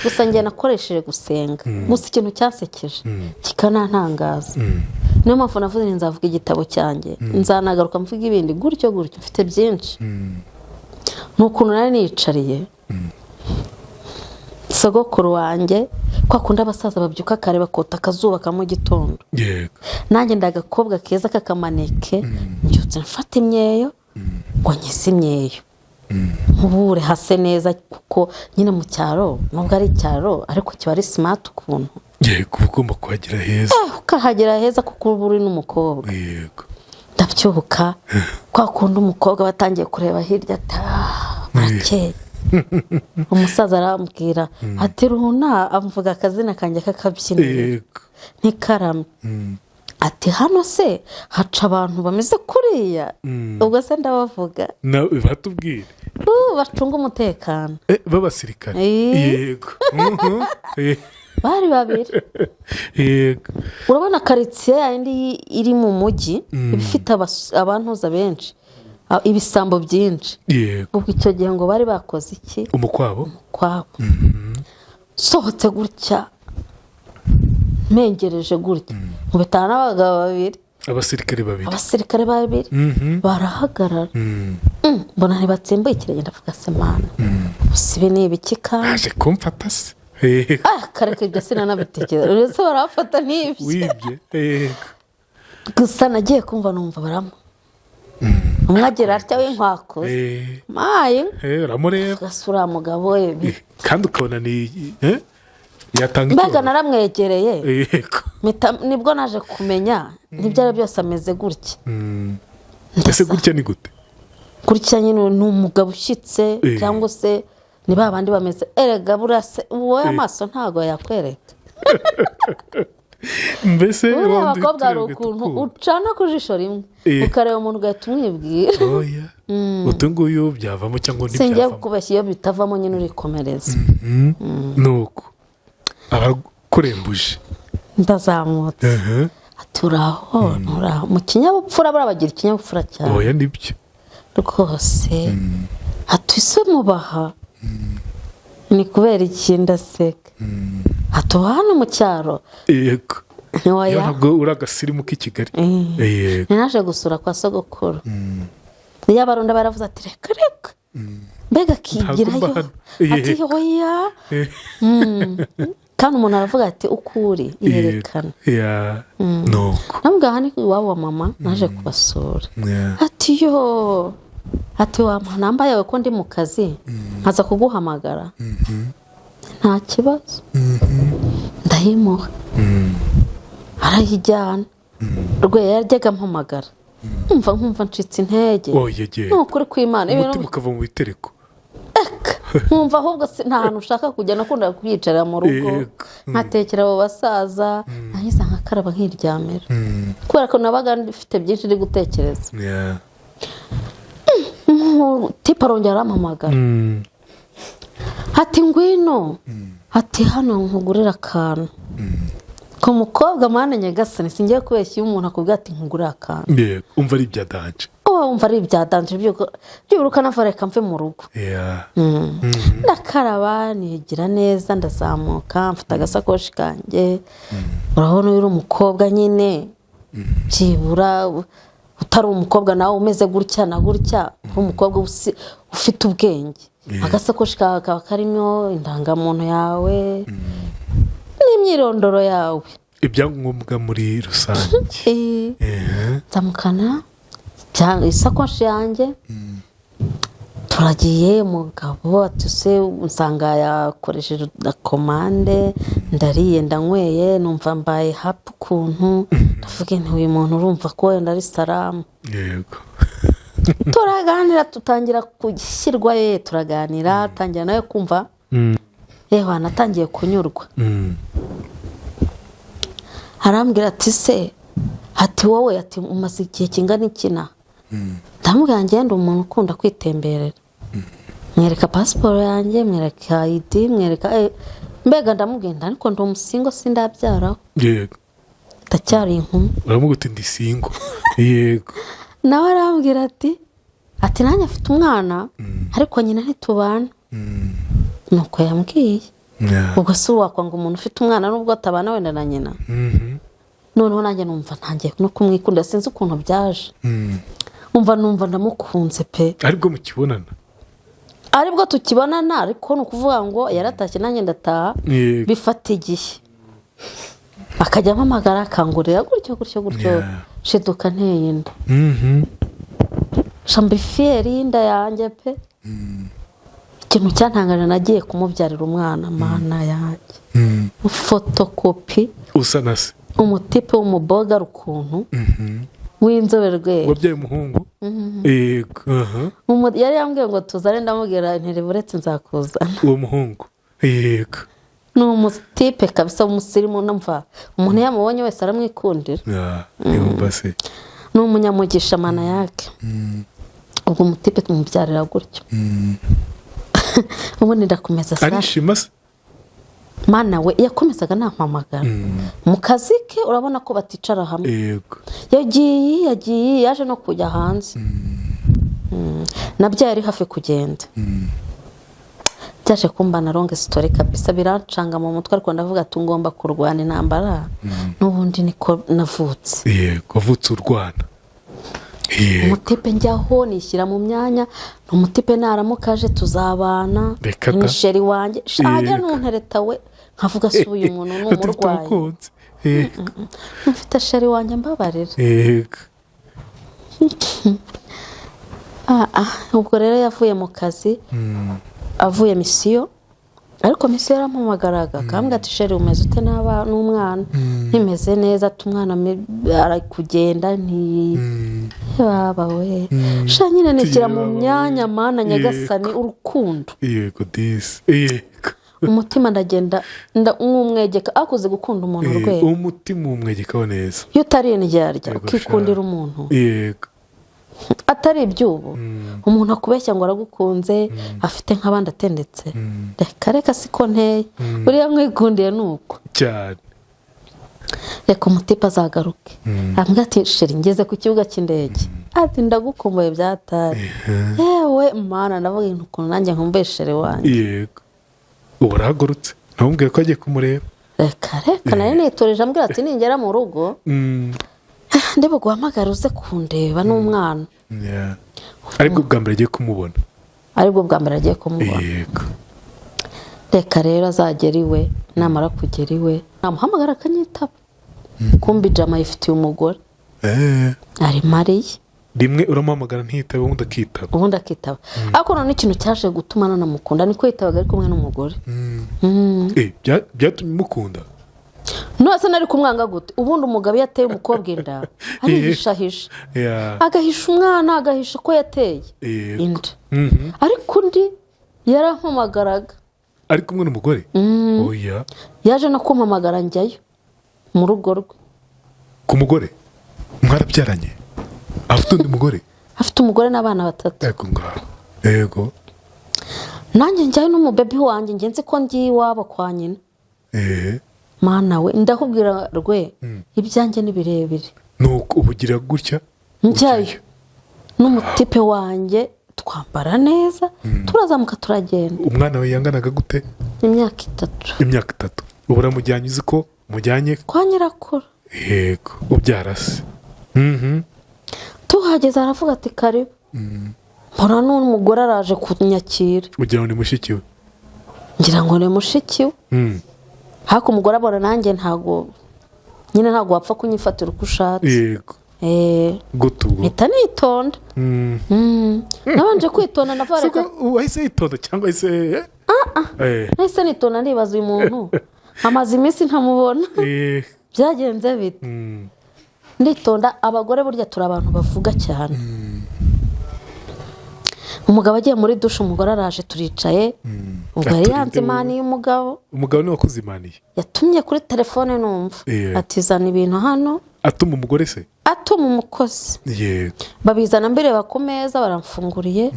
gusa njye nakoresheje gusenga gusa ikintu cyasekeje kikanantangaza niyo mpamvu navuze ni nzavuga igitabo cyanjye nzanagaruka mvuga ibindi gutyo mfite byinshi ni ukuntu nari niyicariye sogokuru wanjye kwa kundi abasaza babyuka kare bakota akazuba ka mu gitondo nanjye ndagakobwa keza k'akamaneke mbyutse mfata imyeyo ngo nkise imyeyo nkubure hase neza kuko nyine mu cyaro nubwo ari icyaro ariko kiba ari smart ukuntu yego ugomba kuhagira heza ukahagira heza kuko uba uri n'umukobwa yego ndabyuka kwa kundi umukobwa batangiye kureba hirya murakeye umusaza arambwira ati runa avuga akazina kanjye k'akabyiniro ntikarame ati hano se haca abantu bameze kuriya ubwo se ndabavuga batubwire bacunga umutekano b'abasirikare yego bari babiri yego urabona karitsiye yindi iri mu mujyi iba ifite abantuza benshi ibisambo byinshi yego ubwo icyo gihe ngo bari bakoze iki umukwabo sohotse gutya mengereje gutya nkubitana n'abagabo babiri abasirikare babiri barahagarara mbona ntibatsimbuye ikirenge ndavuga se mana usibe ni ibiki kandi aje kumfata se kareka ibyo sinanabitekereza uretse barafata n'ibyo wibye gusa nagiye kumva numva baramo umwe agira atya w'inkwaku maye uramureba gasura mugabo we kandi ukabona ni yatanga mbega naramwegereye nibwo naje kumenya n'ibyari byose ameze gutya ese gutya ni gute gutya nyine ni umugabo ushyitse cyangwa se ni ba bandi bameze erega burase wowe amaso ntago yakwereka mbese uriya abakobwa hari ukuntu ucana ku jisho rimwe ukareba umuntu ugahita umwibwira utu nguyu byavamo cyangwa ntibyavamo singiye kukubeshya iyo bitavamo nyine urikomereza nuko abakurembuje ndazamutse turaho mu kinyabupfura barabagira ikinyabupfura cyane oya nibyo rwose hatuse mubaha ni kubera iki ndaseka hatuba hano mu cyaro yego ntabwo uri agasirimu k'i Kigali ni naje gusura kwa sogokuru iyo abarunda baravuze ati reka mbega akigirayo ati hoya kandi umuntu aravuga ati uko uri yerekana nuko nabwo aha ni iwabo wa mama naje kubasura ati yo ati nambaye yawe ko ndi mu kazi nkaza kuguhamagara nta kibazo ndayimuha arayijyana rwe yaryaga mpamagara nkumva ncitse intege ni ukuri kw'Imana umutima ukava mu bitereko nkumva ahubwo nta hantu ushaka kujya nakunda kwiyicarira mu rugo nkatekera abo basaza nahise nkakaraba nkiryamira kubera ko nabaga mfite byinshi ndi gutekereza tipa arongera arampamagara ati ngwino ati hano nkugurira akantu ku mukobwa mwana nyagasani singiye kubeshya iyo umuntu akubwira ati nkugurira akantu umva ari ibya danje wumva ari ibya danje by'uburuka navareka mve mu rugo ndakaraba nigira neza ndazamuka mfite agasakoshi kanjye urabona uri umukobwa nyine byibura utari umukobwa nawe umeze gutya na gutya umukobwa ufite ubwenge agasakoshi kawe kaba karimo indangamuntu yawe n'imyirondoro yawe ibyangombwa muri rusange nzamukana isakoshi yanjye turagiye umugabo atuse usanga yakoresheje komande ndariye ndanyweye numva mbaye happy ukuntu ndavuga nti uyu muntu urumva ko wenda ari salamu yego turaganira tutangira gushyirwa turaganira tangira nawe kumva natangiye kunyurwa arambwira ati se ati wowe ati umaze igihe kingana ikina ndamubwira ngende umuntu ukunda kwitemberera mwereka pasiporo yanjye mwereka ID mwereka mbega ndamubwira ariko ndi umusingo sindabyaraho yego ndacyari inkumi uramubwira uti ndi singo yego nawe arambwira ati nanjye afite umwana ariko nyina ntitubana nuko yambwiye ubwo si wakwanga umuntu ufite umwana nubwo atabana wenda na nyina noneho nanjye numva ntangiye no kumwikunda sinzi ukuntu byaje numva ndamukunze pe aribwo mukibonana aribwo tukibonana ariko ni ukuvuga ngo yaratashye nanjye ndataha bifata igihe akajya ampamagara akangurira gutyo shiduka nteye inda shamba ifiyeri y'inda yanjye pe ikintu cyantangaje nagiye kumubyarira umwana mana yanjye fotokopi usa na se umutipe w'umuboga rukuntu w'inzobe rwego wabyaye umuhungu yego yari yambwiye ngo tuzane ndamubwira ntireburetse nzakuzana uwo muhungu yego ni umutipe kabisa w'umusirimu numva umuntu yamubonye wese aramwikundira basi ni umunyamugisha mana yake ubwo umutipe tumubyarira gutyo ubundi ndakomeza saa arishima se mana we yakomezaga nampamagara mu kazi ke urabona ko baticara hamwe yego yagiye yaje no kujya hanze nabyo yari hafi kugenda byaje kumbana longue story kabisa birancanga mu mutwe ariko ndavuga tungomba kurwana intambara n'ubundi niko navutse yego avutse urwana umutipe njyaho nishyira mu myanya umutipe naramukaje tuzabana n'isheri wanjye shaje nuntereta we nkavuga si uyu muntu n'umurwayi mfite sheri wanjye mbabarira yego ubwo rero yavuye mu kazi avuye misiyo ariko misiyo yarampamagaraga akambwira ati sheri umeze ute n'umwana ntimeze neza umwana ari kugenda baba we sha nyine nishyira mu myanya mana nyagasani urukundo yego disi yego umutima ndagenda nk'umwegeka akuze gukunda umuntu rwego umutima umwegekaho neza iyo utari indyarya ukikundira umuntu yego atari iby'ubu umuntu akubeshya ngo aragukunze afite nk'abandi atendetse reka siko nteye buriya mwikundiye ni uko cyane reka umutipe azagaruke arambwira ati sheri ngeze ku kibuga cy'indege ati ndagukumbuye byatari yewe mana ndavuga ukuntu nanjye nkumbuye sheri wanjye yego ubu arahagurutse ntamubwire ko agiye kumureba reka nari nitoreje ambwira ati ningera mu rugo ndebe guhamagara uze kundeba n'umwana aribwo bwa mbere agiye kumubona yego reka rero azagera iwe namara kugera iwe namuhamagara akanyitaba kumbi jama yifitiye umugore ari mariye rimwe uramuhamagara ntiyitabe ubundi akitaba ariko none ikintu cyaje gutuma nanamukunda niko yitabaga ari kumwe n'umugore byatumye umukunda nose nari kumwanga gute ubundi umugabo yateye umukobwa inda arihishahisha agahisha umwana agahisha ko yateye inda ariko undi yarampamagaraga ari kumwe n'umugore oya yaje no kumpamagara njyayo mu rugo rwe ku mugore mwarabyaranye afite undi mugore afite umugore n'abana 3 yego ngaho yego nanjye njyayo n'umubebi wanjye ngenzi ko ngiye iwabo kwa nyina mana we ndakubwira rwe ibyanjye ni birebire nuko ubugira gutya njyayo n'umutipe wanjye twambara neza turazamuka turagenda umwana we yanganaga gute imyaka 3 ubu uramujyanye uzi ko mujyanye kwa nyirakuru yego ubyara se tuhageze aravuga ati karibu mpora n'umugore araje kunyakira ugira ngo ni mushiki we ngira ngo ni mushiki we hako umugore abona nanjye ntago wapfa kunyifatira uko ushatse yego gutu mpita nitonda nabanje kwitonda navareka wahise yitonda cyangwa nahise nitonda ndibaza uyu muntu amaze iminsi ntamubona byagenze bite nditonda abagore burya turi abantu bavuga cyane umugabo agiye muri dushe umugore araje turicaye ubwo yari yanze imani y'umugabo niwe wakoze imaniye yatumye kuri telefone numva atizana ibintu hano atuma umugore se atuma umukozi yego babizana mbere ku meza baramfunguriye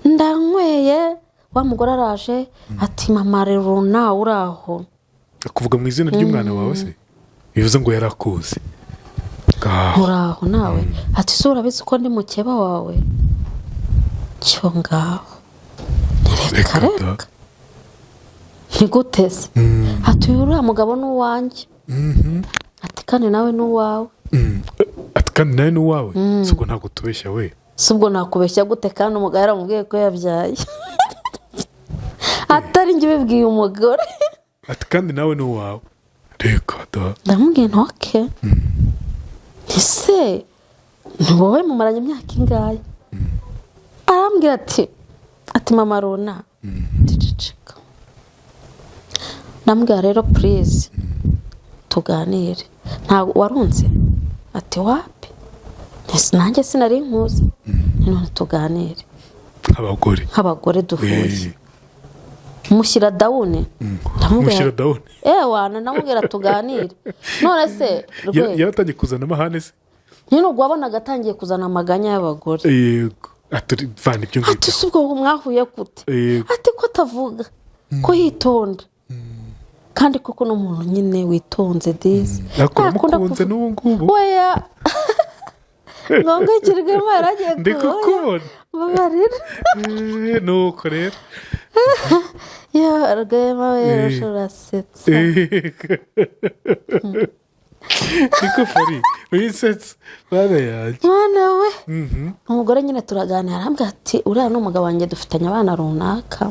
ndanyweye wa mugore araje ati mama rero nawe uraho kuvuga mu izina ry'umwana wawe se bivuze ngo yarakuze uraho nawe ati so urabizi ko ndi mukeba wawe cyo ngaho reka ntiguteze ati uriya mugabo ni uwanjye ati kandi nawe ni uwawe si ubwo ntabwo tubeshya we si ubwo nakubeshya gute kandi umugabo yaramubwiye ko yabyaye atari njye ubibwiye umugore ati kandi nawe ni uwawe reka da ndamubwiye ntoke ese ni wowe mumaranye imyaka ingahe arambwira ati mama rona ndiceceka ndamubwira rero purize tuganire ntabwo warunze ati wapi nanjye sinari nkuzi none tuganire nk'abagore duhuye mushyira dawuni mushyira dawuni wana namubwira tuganire none se yaratangiye kuzana amahane se nyine ubwo wabonaga atangiye kuzana amaganya y'abagore yego vana ibyo ngibyo ati si ubwo mwahuye gute ati ko atavuga ko yitonda kandi koko n'umuntu nyine witonze dizi mukunze n'ubu ngubu weya ngongekirwe mara agiye ndikukubona babarira nuko rero rwema we urasetsa niko fari wisetsa bana yanjye mwana we umugore nyine turaganira arambwira ati uriya ni umugabo wanjye dufitanye abana runaka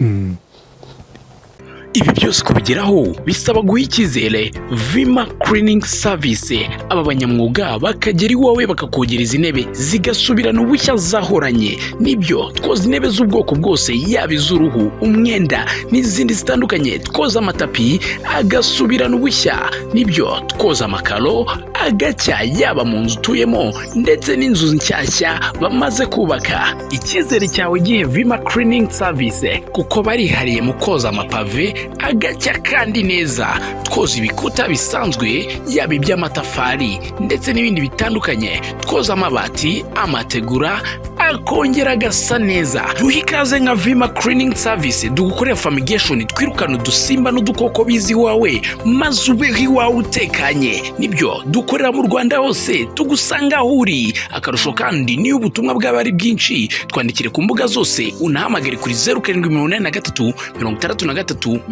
ibi byose kubigeraho bisaba guha icyizere Vima Cleaning Service. Aba banyamwuga bakagera iwawe bakakogereza intebe zigasubirana ubushya zahoranye. Nibyo twoza intebe z'ubwoko bwose, yaba iz'uruhu, umwenda n'izindi zitandukanye. Twoza amatapi agasubirana ubushya. Nibyo twoza amakaro agacya, yaba mu nzu utuyemo ndetse n'inzu nshyashya bamaze kubaka. Icyizere cyawe gihe Vima Cleaning Service kuko barihariye mu koza amapave agacya kandi neza. Twoza ibikuta bisanzwe, yaba iby'amatafari ndetse n'ibindi bitandukanye. Twoza amabati, amategura akongera agasa neza. Duha ikaze nka Vima Cleaning Service dugukorera fumigation, twirukana udusimba n'udukoko bizi iwawe maze ubeho iwawe utekanye. Nibyo dukorera mu Rwanda hose, tugusanga aho uri. Akarusho kandi niyo ubutumwa bwaba ari bwinshi, twandikire ku mbuga zose, unahamagare kuri 0783 63 48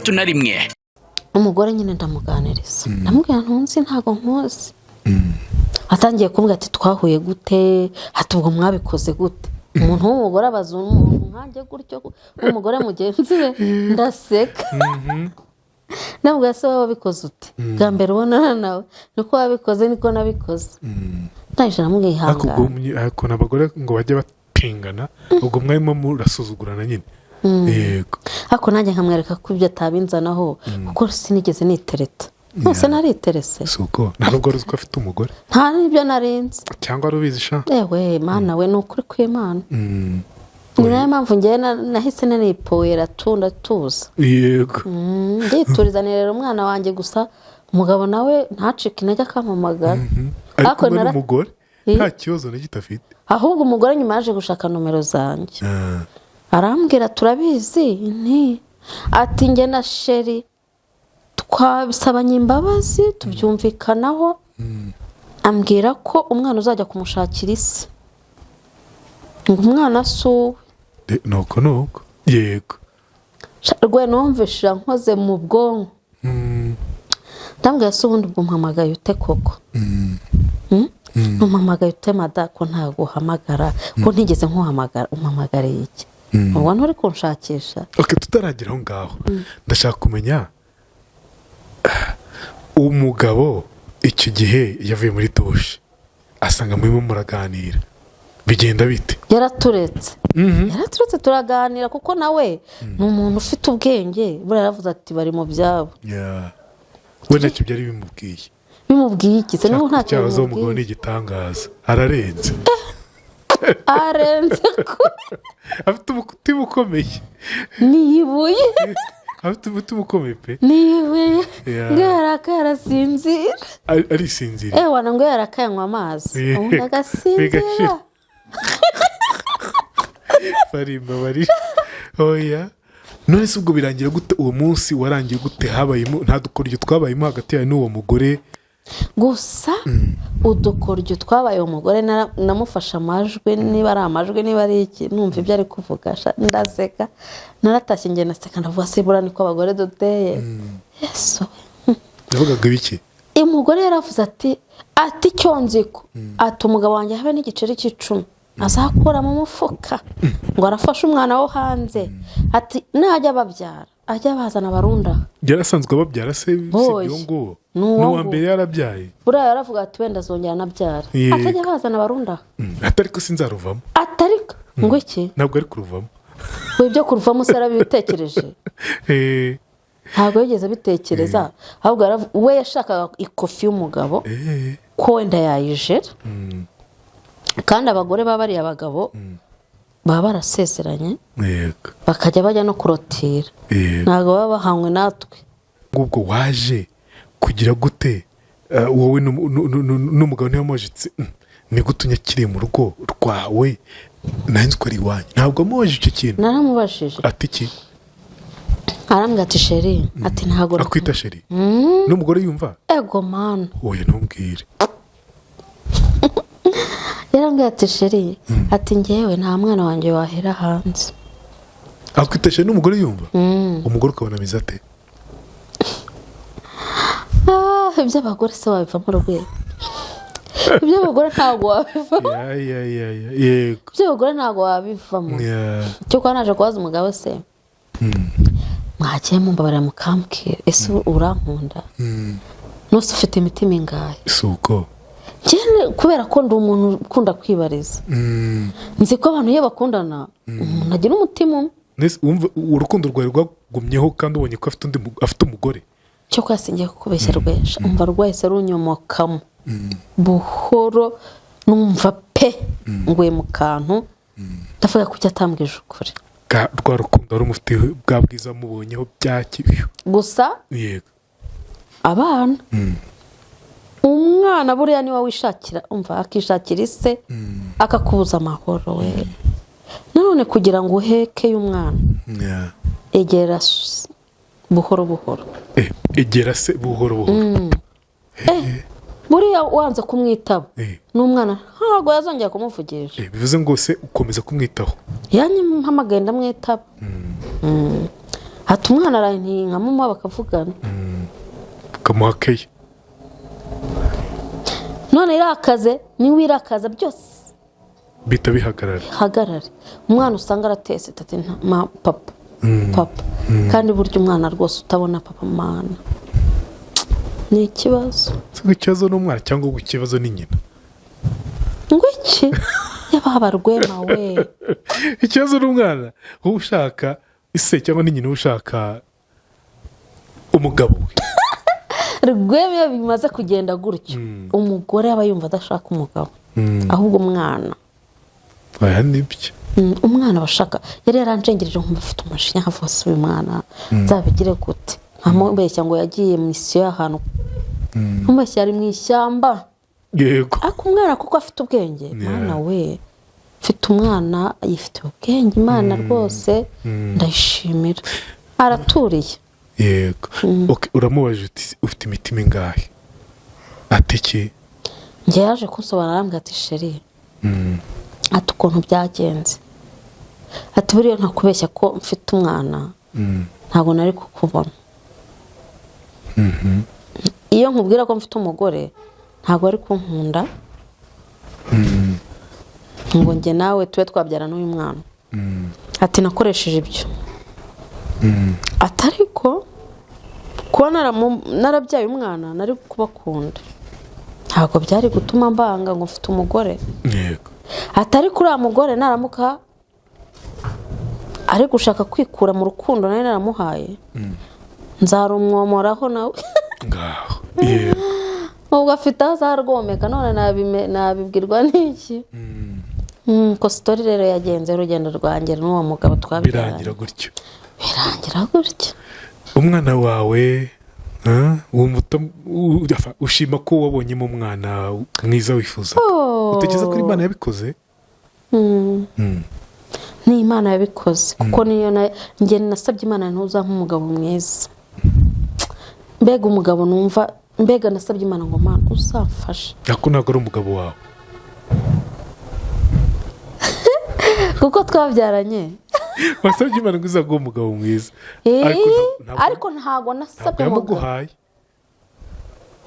61. Umugore nyine ndamuganiriza ndamubwira ntunzi ntago nkuzi. Atangiye kumbwira ati twahuye gute, ati ubwo mwabikoze gute. Umuntu w'umugore abaza umuntu nkanjye gutyo, umugore mugenzi we ndaseka. Nabwo se wabikoze ute? Bwa mbere ubona nawe niko wabikoze niko nabikoze. Ndahise namubwiye ihangane. Ariko n'abagore ngo bajye bapingana, ubwo mwarimo murasuzugurana nyine. Yego. Ariko nanjye nkamwereka ko ibyo atabinzanaho kuko sinigeze nitereta. Nose nariterese. Suko ntabwo uzi ko afite umugore. Nta nibyo narinze. Cyangwa arubizi sha. Ewe mana we nukuri kw'Imana. Ni nayo mpamvu ngiye nahise nanipoera tunda tuza. Yego. Nditurizanira rero umwana wanjye gusa umugabo nawe ntacike intege akampamagara. Ariko n'umugore nta kibazo na gitafite. Ahubwo umugore nyuma yaje gushaka nomero zanjye. Arambwira turabizi nti ati nge na sheri twabisabanye imbabazi tubyumvikanaho. Ambwira ko umwana uzajya kumushakira isi, ngo umwana suwe. Nuko yego rwe numvishira nkoze mu bwonko. Ndambwira se ubundi ubwo mpamagaye ute koko? Mpamagaye ute mada ko ntaguhamagara ko ntigeze nkuhamagara, umpamagare iki? Ubwo nturi kunshakisha. Tutaragira aho ngaho ndashaka kumenya umugabo icyo gihe yavuye muri dushe asanga murimo muraganira bigenda bite? Yaraturetse turaganira kuko nawe ni umuntu ufite ubwenge. Buriya yaravuze ati bari mu byabo. we ntacyo byari bimubwiye iki se? N'ubu ntacyo bimubwiye. Umugabo ni igitangaza, ararenze. Arenze afite umutima ukomeye. Nibuye afite umutima ukomeye pe. Nibuye ngo yarakaye arasinzira. Arisinzira. Wana ngo yarakaye anywa amazi ubundi agasinzira. Farimba bari oya. None se ubwo birangira gute? Uwo munsi warangiye gute? Habayemo nta dukoryo twabayemo hagati yawe n'uwo mugore? Gusa udukoryo twabaye umugore namufasha amajwi, niba ari amajwi niba ari iki, numva ibyo ari kuvuga ndaseka. Naratashye nge naseka ndavuga se bura niko abagore duteye. Yesu. Yavugaga biki? Umugore yaravuze ati cyo nziko ati umugabo wanjye habe n'igiceri cy'icumi azakura mu mufuka ngo arafashe umwana wo hanze. Ati najya babyara ajya bazana barunda. Yarasanzwe babyara se sibyo ngo n'uwa mbere yarabyaye. Buriya yaravuga ati wenda azongera nabyara. Atajya bazana barunda. Atariko sinzaruvamo. Atariko ngo iki? Ntabwo ari kuruvamo. We ibyo kuruvamo se yarabitekereje. Ntabwo yigeze bitekereza. Ahubwo we yashakaga ikofi y'umugabo ko wenda yayijera. Kandi abagore baba bari abagabo baba barasezeranye yego bakajya bajya no kurotira yego ntabwo baba bahanywe natwe. ngubwo waje kugira gute wowe n'umugabo niba mujitse ni gute unyakiriye mu rugo rwawe nanjye ko ari iwanyu ntabwo amubajije icyo kintu. naramubajije ati iki arambwira ati sheri ati ntabwo akwita sheri n'umugore yumva ego mana oya ntumbwire yarambwira ati sheri ati ngewe nta mwana wanjye wahera hanze. akwita sheri n'umugore yumva umugore ukabona ameze ate iby'abagore se wabivamo rwego iby'abagore ntabwo wabivamo yego iby'abagore ntabwo wabivamo cyo kuba naje kubaza umugabo se mwagiye mumbabarira mukambwira ese urankunda nose ufite imitima ingahe si uko kubera ko ndi umuntu ukunda kwibariza nzi ko abantu iyo bakundana umuntu agira umutima umwe urukundo rwawe rwagumyeho kandi ubonye ko afite umugore cyo kwasingiye kukubeshya rwesha umva rwahise runyomokamo buhoro numva pe nguye mu kantu ndavuga ko atambwije ukuri rwa rukundo wari umufite bwa bwiza mubonyeho byakiriye gusa yego abana umwana buriya niwe wishakira umva akishakira ise akakubuza amahoro we none kugira ngo uheke y'umwana egera buhoro buhoro egera se buhoro buhoro buriya wanze kumwitaba n'umwana ntabwo yazongera kumuvugisha bivuze ngo se ukomeza kumwitaho yanyimpamagaye ndamwitaba hata umwana araye nkamumuha bakavugana ukamuha keya none irakaze niwe irakaza byose bita bihagarare umwana usanga aratese tati papa papa kandi burya umwana rwose utabona papa mana ni ikibazo. ikibazo n'umwana cyangwa ngo ikibazo ni nyina ngo iki yababa rwema we ikibazo n'umwana wowe ushaka ise cyangwa ni nyina ushaka umugabo we rwema iyo bimaze kugenda gutyo umugore aba yumva adashaka umugabo ahubwo umwana aya nibyo umwana bashaka yari yarancengereje nkumva afite umushinya havose uyu mwana nzabigire gute nkamubeshya ngo yagiye mu misiyo y'ahantu nkumubeshya ari mu ishyamba yego ariko umwana kuko afite ubwenge mwana we mfite umwana yifite ubwenge imana rwose ndayishimira araturiye yego uramubaje uti ufite imitima ingahe ati iki njye yaje kunsobanura arambwira ati sheri ati ukuntu byagenze ati buriya ntakubeshya ko mfite umwana ntabwo nari kukubona iyo nkubwira ko mfite umugore ntabwo ari kunkunda ngo njye nawe tube twabyara n'uyu mwana ati nakoresheje ibyo atari ko kuba narabyaye umwana nari kubakunda ntabwo byari gutuma mbanga ngo mfite umugore yego atari kuri uriya mugore naramuka ari gushaka kwikura mu rukundo nari naramuhaye nzarumwomoraho nawe ngaho yego ubwo afite aho azarwomeka none nabibwirwa n'iki ko sitori rero yagenze urugendo rwanjye n'uwo mugabo twabyaranye birangira gutyo umwana wawe ushima ko wabonyemo umwana mwiza wifuza utekereza ko Imana yabikoze ni Imana yabikoze kuko niyo njye nasabye Imana ntuzampa umugabo mwiza mbega umugabo numva mbega nasabye Imana ngo Mana uzamfashe ariko ntabwo ari umugabo wawe kuko twabyaranye wasabye Imana ngo uzaguhe umugabo mwiza ariko ntabwo nasabye yamuguhaye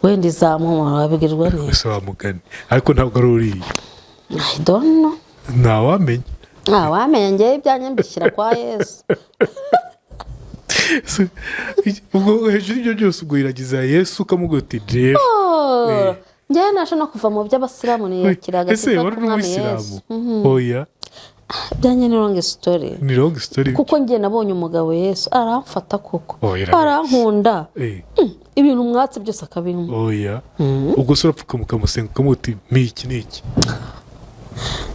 wenda izamwumara wabigirwa neza gusa wamugani ariko ntabwo ari uriya I don't know ntawamenya ngewe ibyanjye mbishyira kwa Yesu ubwo hejuru y'ibyo byose ubwo iragiza Yesu ukamubwira uti rero ngewe nasha no kuva mu by'abasilamu niyakira ese wari n'umuyisilamu oya ibyanjye ni long story kuko njye nabonye umugabo Yesu aramfata koko arankunda ibintu mwatse byose akabimpa oya ubwo se urapfuka mukamusenga ukamuti n'iki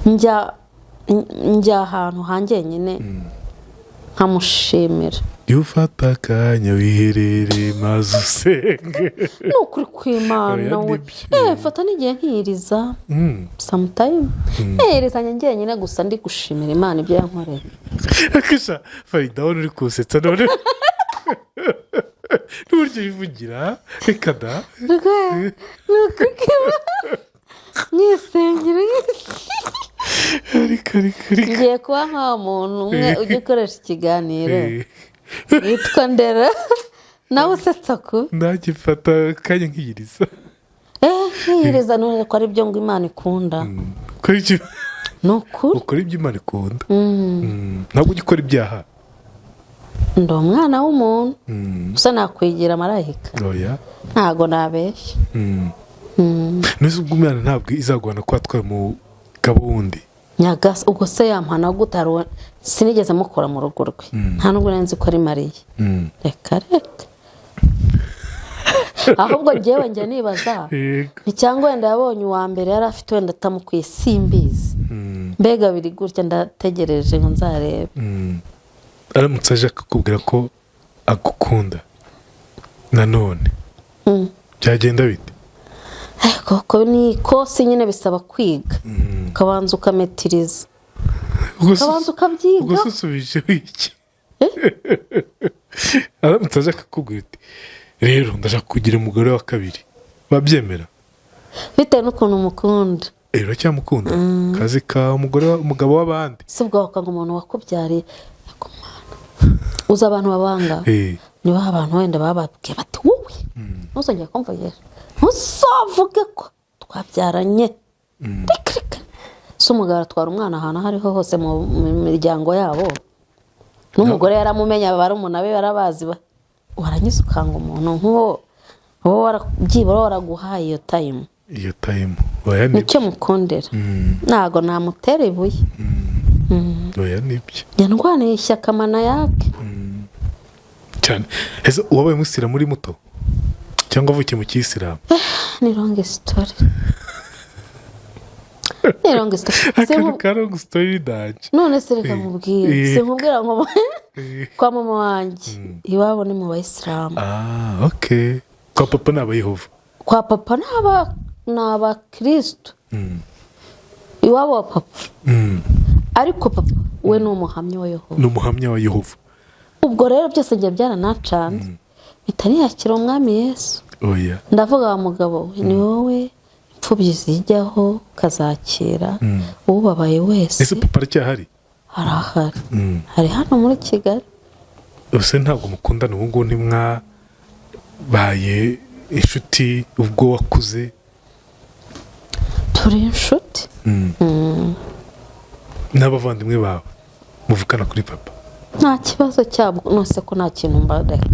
njya njya ahantu hanjye nyine nkamushimira ufata akanya wiherere maze usenge ni ukuri kw'Imana we fata n'igihe nkiriza sometime nkirizanya njyenyine gusa ndi gushimira Imana ibyo yankoreye. akisha Farida uri kusetsa none n'uburyo bivugira reka da ni ukuri kw'Imana mwisengere ngiye kuba nk'aho umuntu umwe ujya ukoresha ikiganiro witwa Ndera nawe usetsa ku ntagifata akanya nkiyiriza nkiyiriza none ko ari byo ngo Imana ikunda ni ukuri ukora ibyo Imana ikunda ntabwo ugikora ibyaha. ndi umwana w'umuntu gusa nakwigira marayika ntabwo nabeshya. nese ubwo umwana ntabwo izagwana ko atwaye umugabo wundi nyagasa ubwo se yampana gutaro sinigeze mukora mu rugo rwe nta nubwo nzi ko ari Mariya reka ahubwo njyewe njya nibaza ni cyangwa wenda yabonye uwa mbere yari afite wenda atamukwiye simbizi mbega biri gutya ndategereje ngo nzarebe aramutse aje akakubwira ko agukunda nanone byagenda bite? koko ni ikosi nyine bisaba kwiga ukabanza ukametiriza ukabanza ukabyiga ubwo susubije wiki aramutse aje akakubwira ati rero ndashaka kugira umugore wa kabiri babyemera bitewe n'ukuntu umukunda uracyamukunda kazi ka umugabo w'abandi si ubwo wakanga umuntu wakubyariye uzi abantu babanga niba abantu wenda bababwiye bati wowe ntuzongere kumva yewe ntuzavuge ko twabyaranye reka si umugabo atwara umwana ahantu aho ariho hose mu miryango yabo n'umugore yaramumenya barumuna be barabazi warangiza ukanga umuntu nk'uwo byibura waraguhaye iyo tayimu nicyo mukundira ntabwo namutera ibuye nibyo ndwaniye ishyaka mana yake cyane. ese wabaye musira muri muto cyangwa avukiye mu kiyisilamu? ni long story akantu ka long story daje none se reka mubwire sinkubwira ngo kwa mama wanjye iwabo ni mu bayisilamu. okay. kwa papa ni abayehova? kwa papa ni abakristo iwabo wa papa ariko papa we ni umuhamya wa Yehova. ni umuhamya wa Yehova. ubwo rero byose njye byaranacanye bitaniyakira umwami Yesu. ndavuga wa mugabo ni wowe imfubyi zijyaho ukazakira ubabaye wese. ese papa aracyahari? arahari hari hano muri Kigali. ese ntabwo mukundana ubu ngubu ntimwabaye inshuti ubwo wakuze? turi inshuti n'abavandimwe bawe muvukana kuri papa? nta kibazo cyabwo nose ko nta kintu mbareka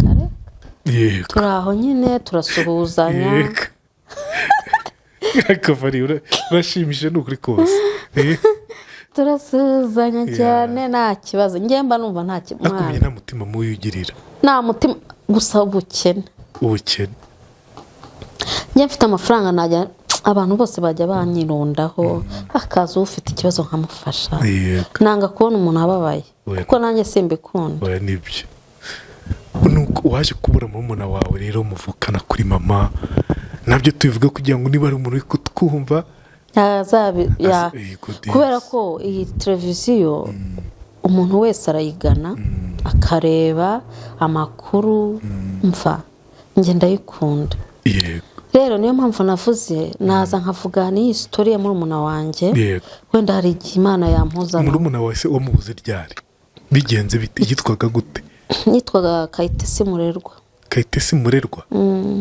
yego turi aho nyine turasuhuzanya. yego akavari urashimishije n'ukuri kose. turasuhuzanya cyane nta kibazo ngemba numva nta kimwana akumye nta mutima mubi ugirira? nta mutima gusa ubukene njye mfite amafaranga najya abantu bose bajya banyirundaho akaza ufite ikibazo nkamufasha. nanga kubona umuntu ababaye kuko nanjye simbikunda. nibyo nuko waje kubura murumuna wawe rero muvukana kuri mama nabyo tubivuga kugira ngo niba ari umuntu uri kutwumva kubera ko iyi televiziyo umuntu wese arayigana akareba amakuru mva njye ndayikunda. rero niyo mpamvu navuze naza nkavuga n'iyi sitori ya murumuna wanjye wenda hari igihe Imana yampuzana. murumuna wawe se wamubuze ryari? bigenze bite? yitwaga gute? yitwaga Kayitesi Murerwa. Kayitesi Murerwa?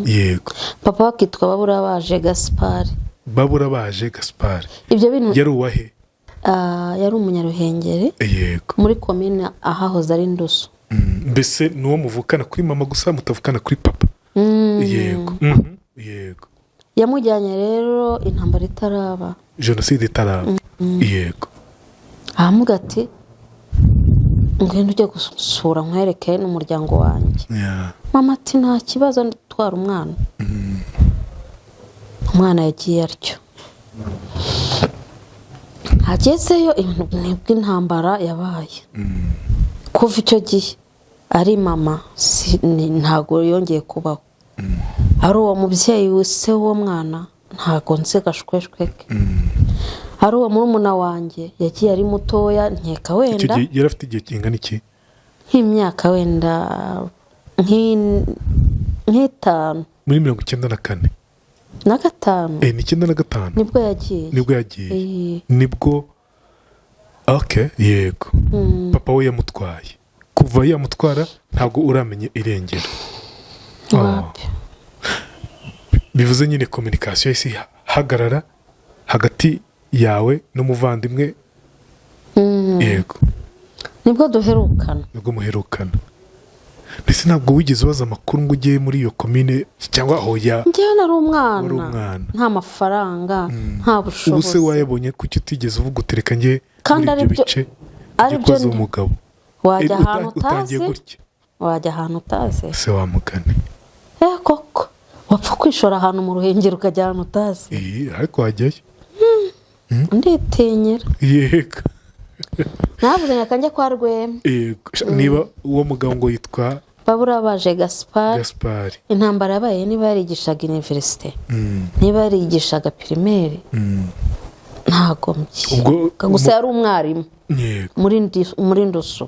yego. papa wakitwa Baburabaje Gaspard. Baburabaje Gaspard. ibyo bintu yari uwahe? yari umunyaruhengeri. yego. muri komine ahahoze ari Ndusu. mbese ni uwo muvukana kuri mama gusa mutavukana kuri papa? yego. yego. yamujyanye rero intambara itaraba, jenoside itaraba. yego. ahamuga ati ngwino ujye gusura nkwereke n'umuryango wanjye. mama ati nta kibazo nditwara umwana. umwana yagiye atyo agezeyo nibwo intambara yabaye kuva icyo gihe ari mama ntago yongeye kubaho ari uwo mubyeyi wese w'uwo mwana ntago nzi gashweshweke ari uwo murumuna wanjye yagiye ari mutoya nkeka wenda yari afite igihe kingana iki nk'imyaka wenda nk'itanu muri 94 na gatanu ni 95 nibwo yagiye nibwo yego papa we yamutwaye kuva yamutwara ntabwo uramenye irengero bivuze nyine communication isi hagarara hagati yawe n'umuvandimwe yego nibwo duherukana nibwo muherukana mbese ntabwo wigeze ubaza amakuru ngo ujye muri iyo komine cyangwa aho njyewe nari umwana nta mafaranga nta bushobozi ubu se wayabonye kuki utigeze uvuga utereka njye muri ibyo bice gikoze umugabo wajya ahantu utazi se wamugane koko wapfa kwishora ahantu mu ruhengeri ukajya ahantu utazi ariko wajyayo nditinyira yego navuze nyakanjye kwa Rwema niba uwo mugabo ngo yitwa Baburabaje Gaspard intambara yabaye niba yarigishaga universite niba yarigishaga primaire ntago mbyibuka gusa yari umwarimu muri Ndusu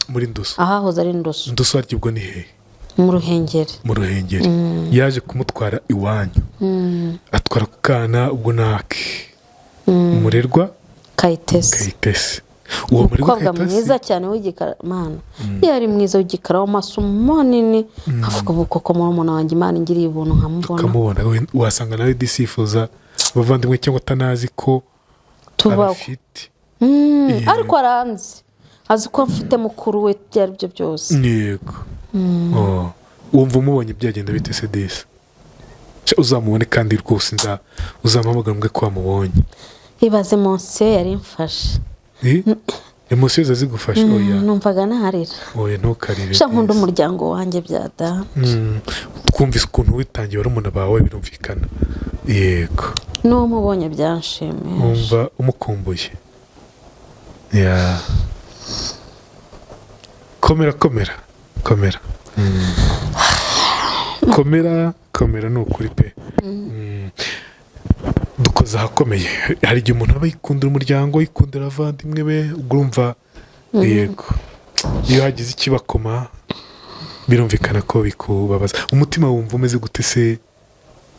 ahahoze ari Ndusu aribwo ni hehe mu Ruhengeri yaje kumutwara iwanyu atwara ku kana ubwo nake umurerwa Kayitesi uwo mukobwa mwiza cyane w'igikara mana yari mwiza w'igikara w'amaso manini avuga ubukoko mu mwana wanjye Imana ingiriye ibuntu nkamubona wasanga nawe disifuza abavandimwe cyangwa atanazi ko afite ariko azi ko mfite mukuru we byari byo byose yego wumva umubonye byagenda bite se desi uzamubone kandi rwose uzamuhamagara mbwe ko wamubonye ibaze monsiyo yari mfashe emosiyo zazigufasha numvaga narira ntukarire nkunda umuryango wanjye byada twumvise ukuntu witangiye barumuna bawe birumvikana yego n'uwo mubonye byanshimisha wumva umukumbuye komera ni ukuri pe dukoze ahakomeye hari igihe umuntu aba yikundira umuryango yikundira abavandimwe be urumva yego iyo hagize ikibakoma birumvikana ko bikubabaza umutima wumva umeze gute se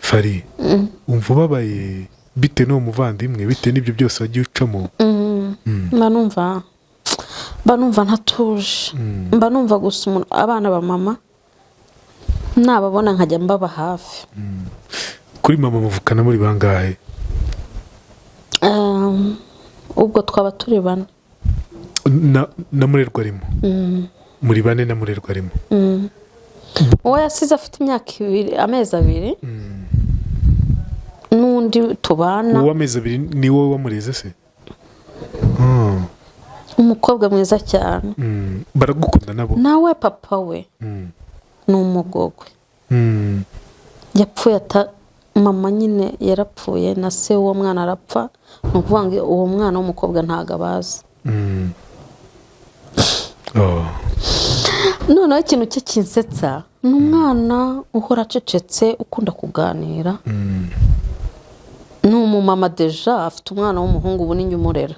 Fari wumva ubabaye bite n'uwo muvandimwe bite n'ibyo byose wagiye ucamo mba numva ntatuje mba numva gusa abana ba mama nababona nkajya mbaba hafi kuri mama muvukana muri bangahe ubwo twaba turi bane na murerwa arimo muri bane na murerwa arimo uwo yasize afite imyaka 2 amezi 2 n'undi tubana uwo amezi 2 ni wowe wamureze se umukobwa mwiza cyane baragukunda nabo nawe papa we ni umugogwe yapfuye mama nyine yarapfuye na se uwo mwana arapfa ni ukuvuga ngo uwo mwana w'umukobwa ntago abazi noneho ikintu cye kinsetsa ni umwana uhora acecetse ukunda kuganira ni umumama deja afite umwana w'umuhungu ubu ninjye umurera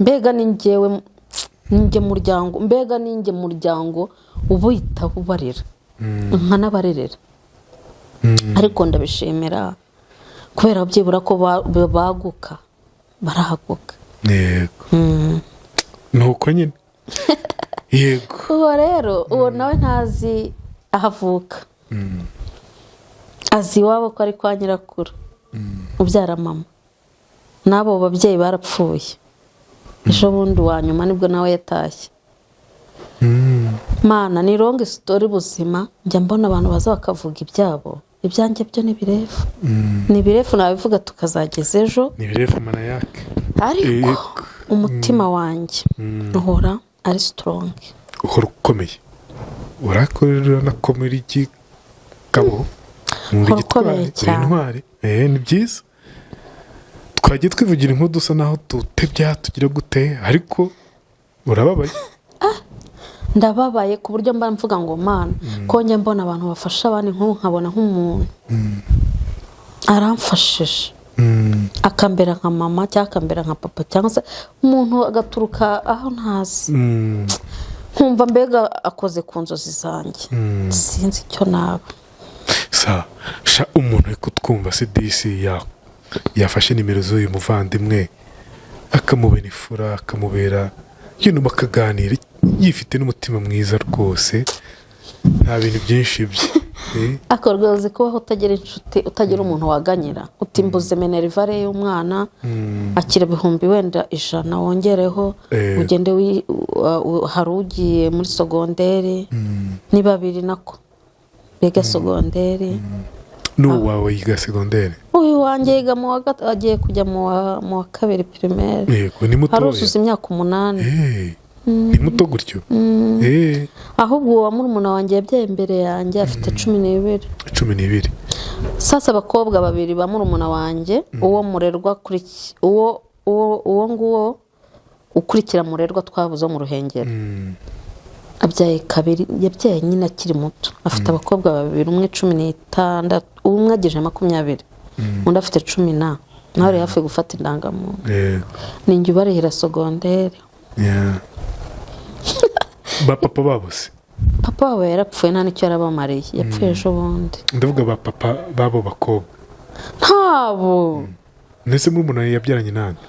mbega ninjye muryango ubita ubarera nkanabarerera ariko ndabishimira kubera byibura ko baguka barahaguka yego nuko nyine yego uwo rero uwo nawe ntazi ahavuka azi iwabo ko ari kwa nyirakuru ubyara mama n'abo babyeyi barapfuye ejo bundi wa nyuma nibwo nawe yatashye mana ni long story buzima njya mbona abantu baza bakavuga ibyabo ibyanjye byo ni birefu nabivuga tukazageza ejo ni birefu mana yake ariko umutima wanjye uhora ari strong uhora ukomeye urakorera na komedi kabo muri gitwari intwari ni byiza twagiye twivugira inkuru dusa naho tutebya tugira gute ariko urababaye. Ndababaye ku buryo mba mvuga ngo mana ko njye mbona abantu bafasha abandi nkabona nk'umuntu aramfashije akambera nka mama cyangwa akambera nka papa cyangwa se umuntu agaturuka aho ntazi nkumva mbega akoze ku nzozi zanjye sinzi icyo naba. Sha umuntu ari kutwumva se disi yafashe nimero z'uyu muvandimwe akamubera ifura akamubera yino bakaganira yifite n'umutima mwiza rwose nta bintu byinshi bye akorwa uzi kubaho utagira inshuti utagira umuntu waganyira utimbuze minerivare y'umwana akira ibihumbi wenda 100 wongereho ugende hari ugiye muri sogonderi ni babiri nako biga sogonderi n'uwawe yiga segonderi. Uyu wanjye yiga agiye kujya mu wa kabiri primaire. Yego ni muto. Haruzuza imyaka 8. Ni muto gutyo. Ahubwo uwo murumuna wanjye yabyaye imbere yanjye afite 12. Sasa abakobwa babiri ba murumuna wanjye uwo murerwa kuri uwo nguwo ukurikira murerwa twabuze mu Ruhengero. Abyaye kabiri yabyaye nyina akiri muto afite abakobwa babiri umwe 16 umwe ageje 20 undi afite 10 nawe yafi gufata indangamuntu ninjye barihira sogonderi. Ba papa babose papa wawe yarapfuye nta nicyo yarabamariye yapfuye ejo bundi. Ndavuga ba papa babo bakobwa ntabo ndetse murumuna yabyaranye nande.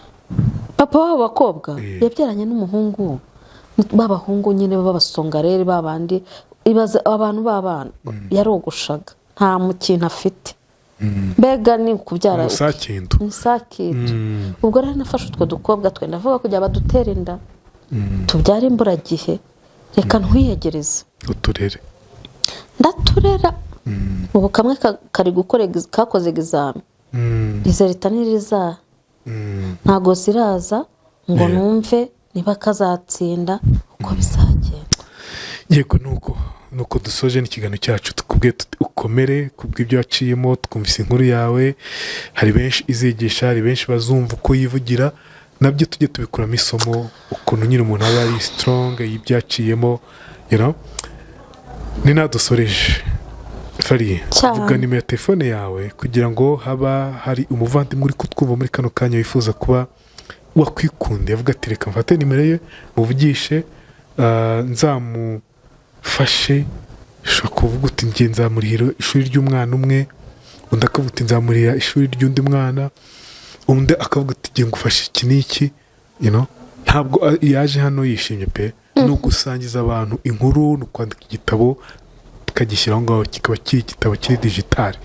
Papa wabo bakobwa yabyaranye n'umuhungu babahungu nyine babasongarere babandi ibaza abantu babana yarogushaga nta mukintu afite mbega ni kubyara musakindu ubwo rero nafashe utwo dukobwa twe ndavuga kujya badutera inda tubyara imburagihe reka ntwiyegereze uturere ndaturera ubu kamwe kari gukora kakoze examen izerita niriza ntago ziraza ngo numve niba kazatsinda uko bizagenda. Yego nuko dusoje n'ikiganiro cyacu tukubwiye ukomere kubw'ibyo waciyemo twumvise inkuru yawe hari benshi izigisha hari benshi bazumva uko yivugira nabyo tujye tubikuramo isomo ukuntu nyine umuntu aba ari strong yibyaciyemo ni nadusoreje Fari vuga nimero ya telefone yawe kugira ngo haba hari umuvandimwe uri kutwumva muri kano kanya wifuza kuba wakwikunde avuga ati reka mfate nimero ye muvugishe nzamufashe shaka kuvuga uti ngiye nzamurihira ishuri ry'umwana umwe undi akavuga uti nzamurihira ishuri ry'undi mwana undi akavuga ati ngiye ngufashe iki n'iki ntabwo yaje hano yishimye pe ni ugusangiza abantu inkuru ni ukwandika igitabo tukagishyiraho ngaho kikaba kiri igitabo kiri digitali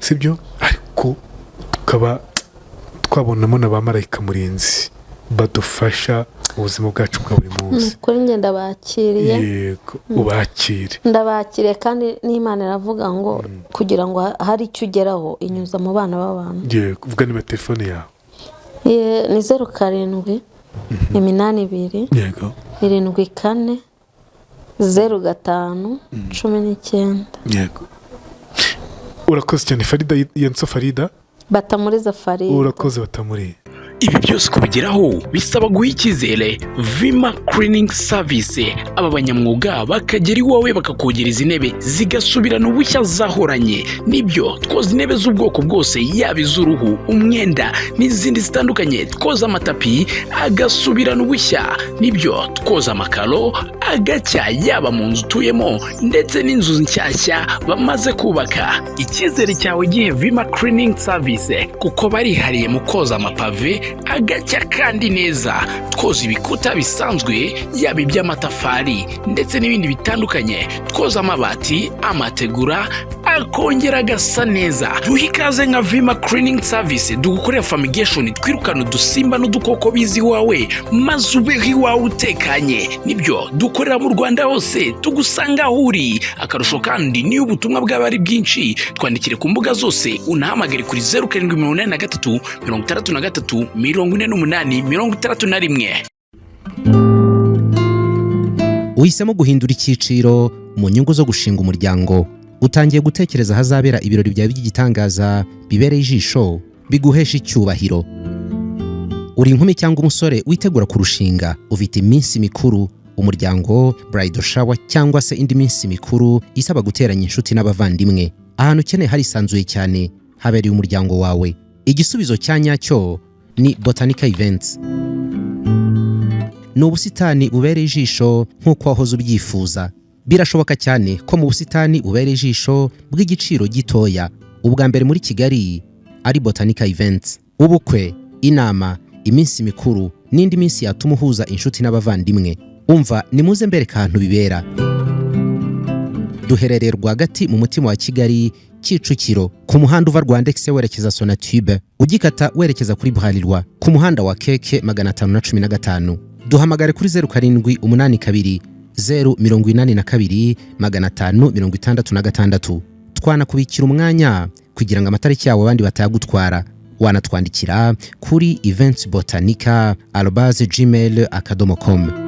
sibyo ariko tukaba twabonamo n'abamarayika murinzi badufasha mu buzima bwacu bwa buri munsi. Kuri ngenda bakiriye yego ubakire ndabakiriye kandi n'Imana iravuga ngo kugira ngo hari icyo ugeraho inyuza mu bana b'abantu. Yego kuvuga niba telefone yawe ni 07 82 yego 74 05 19. Yego urakoze cyane Farida Yenso Farida Batamuriza Farida. Urakoze Batamuri. Ibi byose kubigeraho bisaba guha icyizere Vima Cleaning Service. Aba banyamwuga bakagera iwawe bakakogereza intebe zigasubirana ubushya zahoranye. Nibyo twoza intebe z'ubwoko bwose yaba iz'uruhu, umwenda n'izindi zitandukanye. Twoza amatapi agasubirana ubushya. Nibyo twoza amakaro agacya yaba mu nzu utuyemo ndetse n'inzu nshyashya bamaze kubaka. Icyizere cyawe gihe Vima Cleaning Service kuko barihariye mu koza amapave agacya kandi neza. Twoza ibikuta bisanzwe yaba iby'amatafari ndetse n'ibindi bitandukanye. Twoza amabati, amategura akongera agasa neza. Duha ikaze nka Vima Cleaning Service dugukorera fumigation twirukana udusimba n'udukoko bizi iwawe maze ubeho iwawe utekanye. Nibyo dukorera mu Rwanda hose tugusanga aho uri. Akarusho kandi niyo ubutumwa bwaba ari bwinshi twandikire ku mbuga zose unahamagare kuri 0783 63 48 61. Uhisemo guhindura icyiciro mu nyungu zo gushinga umuryango. Utangiye gutekereza hazabera ibirori byawe by'igitangaza bibereye ijisho biguhesha icyubahiro. uri inkumi cyangwa umusore witegura kurushinga, ufite iminsi mikuru, umuryango, bridal shower cyangwa se indi minsi mikuru isaba guteranya inshuti n'abavandimwe, ahantu ukeneye harisanzuye cyane habereye umuryango wawe, igisubizo cya nyacyo ni Botanica Events. Ni ubusitani bubereye ijisho nk'uko wahoze ubyifuza. Birashoboka cyane ko mu busitani bubereye ijisho bw'igiciro gitoya ubwa mbere muri Kigali ari Botanica Events. Ubukwe, inama, iminsi mikuru n'indi minsi yatuma uhuza inshuti n'abavandimwe. Umva nimuze mbereka ahantu bibera. Duherereye rwagati mu mutima wa Kigali, Kicukiro, ku muhanda uva Rwandex werekeza Sonatube, ugikata werekeza kuri Bralirwa ku muhanda wa Keke 515. Duhamagare kuri 0782 082 566. Twanakubikira umwanya kugira ngo amatariki yawe abandi batayagutwara. Wanatwandikira kuri eventsbotanica@gmail.com.